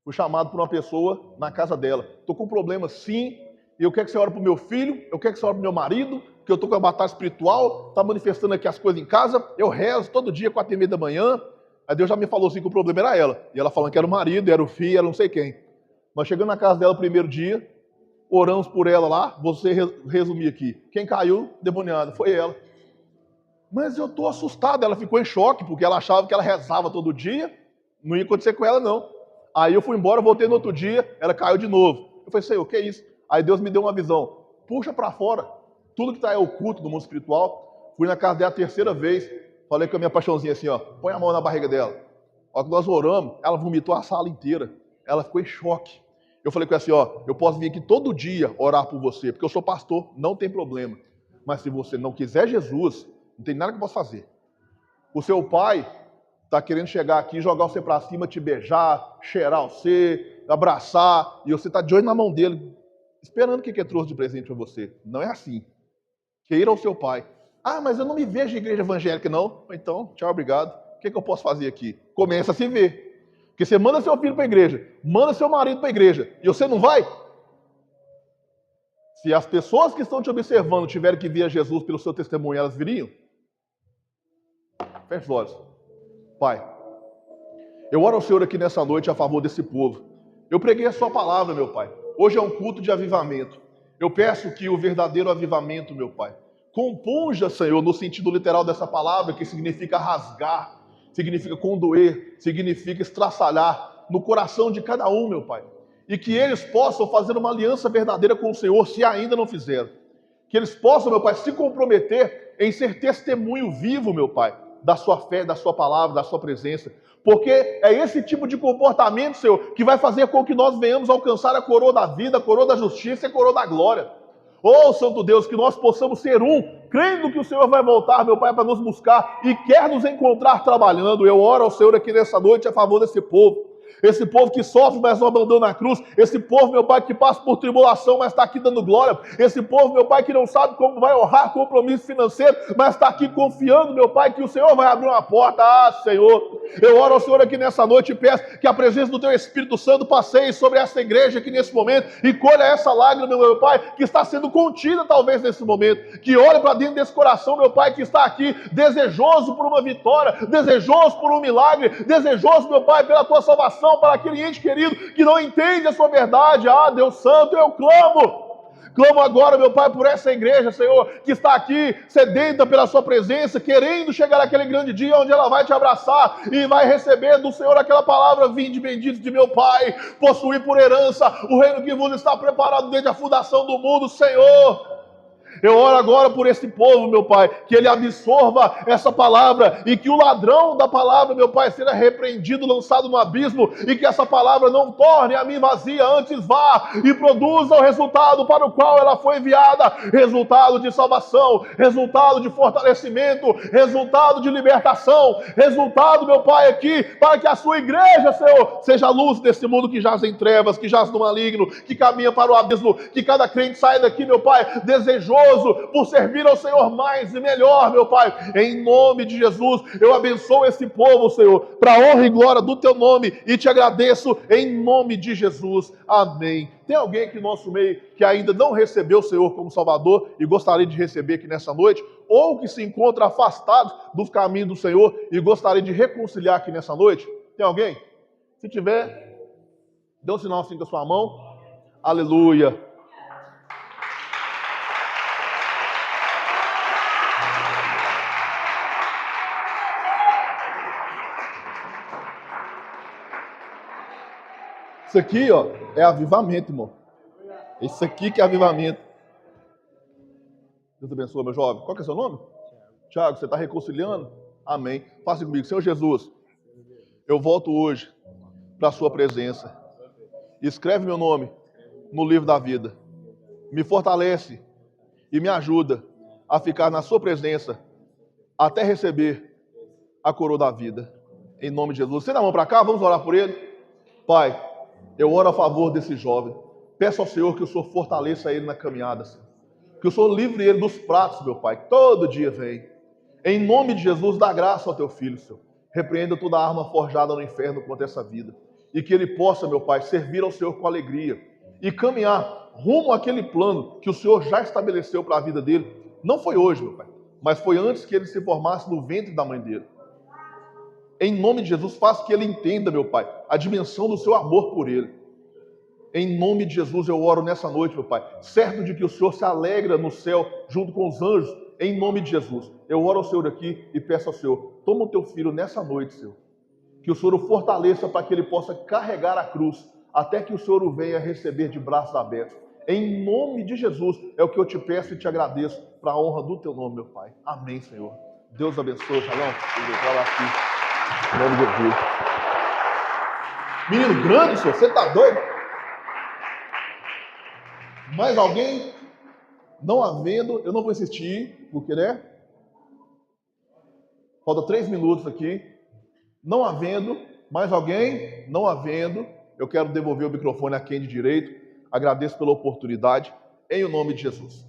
fui chamado por uma pessoa na casa dela. Estou com um problema, sim, e eu quero que você ore para o meu filho, eu quero que você ore para o meu marido, que eu estou com a batalha espiritual, está manifestando aqui as coisas em casa, eu rezo todo dia, 4h30 da manhã. Aí Deus já me falou assim que o problema era ela. E ela falando que era o marido, era o filho, era não sei quem. Nós chegamos na casa dela o primeiro dia, oramos por ela lá, você resumir aqui. Quem caiu, demoniado, foi ela. Mas eu estou assustado, ela ficou em choque, porque ela achava que ela rezava todo dia, não ia acontecer com ela não. Aí eu fui embora, voltei no outro dia, ela caiu de novo. Eu falei, Senhor, o que é isso? Aí Deus me deu uma visão, puxa para fora, tudo que está oculto no mundo espiritual. Fui na casa dela a terceira vez, falei com a minha paixãozinha assim, ó, põe a mão na barriga dela. Ó, que nós oramos, ela vomitou a sala inteira, ela ficou em choque. Eu falei com ela assim, ó, eu posso vir aqui todo dia orar por você, porque eu sou pastor, não tem problema. Mas se você não quiser Jesus, não tem nada que eu possa fazer. O seu pai está querendo chegar aqui, jogar você para cima, te beijar, cheirar você, abraçar, e você está de olho na mão dele, esperando o que ele trouxe de presente para você. Não é assim. Queira o seu pai. Ah, mas eu não me vejo em igreja evangélica, não. Então, tchau, obrigado. O que eu posso fazer aqui? Começa a se ver. Porque você manda seu filho para a igreja, manda seu marido para a igreja, e você não vai? Se as pessoas que estão te observando tiverem que ver a Jesus pelo seu testemunho, elas viriam? Feche os olhos. Pai, eu oro ao Senhor aqui nessa noite a favor desse povo. Eu preguei a sua palavra, meu Pai. Hoje é um culto de avivamento. Eu peço que o verdadeiro avivamento, meu Pai, compunja, Senhor, no sentido literal dessa palavra, que significa rasgar, significa condoer, significa estraçalhar no coração de cada um, meu Pai. E que eles possam fazer uma aliança verdadeira com o Senhor, se ainda não fizeram. Que eles possam, meu Pai, se comprometer em ser testemunho vivo, meu Pai, da sua fé, da sua palavra, da sua presença. Porque é esse tipo de comportamento, Senhor, que vai fazer com que nós venhamos alcançar a coroa da vida, a coroa da justiça e a coroa da glória. Oh, Santo Deus, que nós possamos ser crendo que o Senhor vai voltar, meu Pai, para nos buscar e quer nos encontrar trabalhando. Eu oro ao Senhor aqui nessa noite a favor desse povo. Esse povo que sofre, mas não abandona a cruz. Esse povo, meu Pai, que passa por tribulação, mas está aqui dando glória. Esse povo, meu Pai, que não sabe como vai honrar compromisso financeiro, mas está aqui confiando, meu Pai, que o Senhor vai abrir uma porta. Ah, Senhor, eu oro ao Senhor aqui nessa noite e peço que a presença do Teu Espírito Santo passeie sobre essa igreja aqui nesse momento e colha essa lágrima, meu Pai, que está sendo contida talvez nesse momento. Que olhe para dentro desse coração, meu Pai, que está aqui desejoso por uma vitória, desejoso por um milagre, desejoso, meu Pai, pela Tua salvação, para aquele ente querido que não entende a Sua verdade. Ah, Deus Santo, eu clamo. Clamo agora, meu Pai, por essa igreja, Senhor, que está aqui sedenta pela Sua presença, querendo chegar àquele grande dia onde ela vai Te abraçar e vai receber do Senhor aquela palavra: vinde benditos de meu Pai, possuir por herança o reino que vos está preparado desde a fundação do mundo, Senhor. Eu oro agora por esse povo, meu Pai, que ele absorva essa palavra e que o ladrão da palavra, meu Pai, seja repreendido, lançado no abismo, e que essa palavra não torne a mim vazia, antes vá e produza o resultado para o qual ela foi enviada, resultado de salvação, resultado de fortalecimento, resultado de libertação, resultado, meu Pai, aqui, para que a Sua igreja, Senhor, seja a luz desse mundo que jaz em trevas, que jaz no maligno, que caminha para o abismo, que cada crente saia daqui, meu Pai, desejoso por servir ao Senhor mais e melhor, meu Pai. Em nome de Jesus, eu abençoo esse povo, Senhor, para a honra e glória do Teu nome, e Te agradeço em nome de Jesus. Amém. Tem alguém aqui no nosso meio que ainda não recebeu o Senhor como Salvador e gostaria de receber aqui nessa noite? Ou que se encontra afastado dos caminhos do Senhor e gostaria de reconciliar aqui nessa noite? Tem alguém? Se tiver, dê um sinal assim com a sua mão. Aleluia. Isso aqui, ó, é avivamento, irmão. Isso aqui que é avivamento. Deus abençoe, meu jovem. Qual que é o seu nome? Tiago, você está reconciliando? Amém. Faça comigo. Senhor Jesus, eu volto hoje para a Sua presença. Escreve meu nome no livro da vida. Me fortalece e me ajuda a ficar na Sua presença até receber a coroa da vida. Em nome de Jesus. Você dá a mão para cá, vamos orar por ele. Pai, eu oro a favor desse jovem. Peço ao Senhor que o Senhor fortaleça ele na caminhada, Senhor. Que o Senhor livre ele dos pratos, meu Pai, que todo dia vem. Em nome de Jesus, dá graça ao Teu Filho, Senhor. Repreenda toda arma forjada no inferno contra essa vida. E que ele possa, meu Pai, servir ao Senhor com alegria. E caminhar rumo àquele plano que o Senhor já estabeleceu para a vida dele. Não foi hoje, meu Pai, mas foi antes que ele se formasse no ventre da mãe dele. Em nome de Jesus, faça que ele entenda, meu Pai, a dimensão do Seu amor por ele. Em nome de Jesus, eu oro nessa noite, meu Pai, certo de que o Senhor se alegra no céu, junto com os anjos. Em nome de Jesus, eu oro ao Senhor aqui e peço ao Senhor, toma o Teu filho nessa noite, Senhor. Que o Senhor o fortaleça para que ele possa carregar a cruz, até que o Senhor o venha receber de braços abertos. Em nome de Jesus, é o que eu te peço e te agradeço, para a honra do Teu nome, meu Pai. Amém, Senhor. Deus abençoe, Shalom. Fala aqui. Em nome de Jesus. Menino grande, Senhor, você está doido? Mais alguém? Não havendo, eu não vou insistir, porque, né? Falta 3 minutos aqui. Não havendo, mais alguém? Não havendo, eu quero devolver o microfone a quem de direito. Agradeço pela oportunidade, em o nome de Jesus.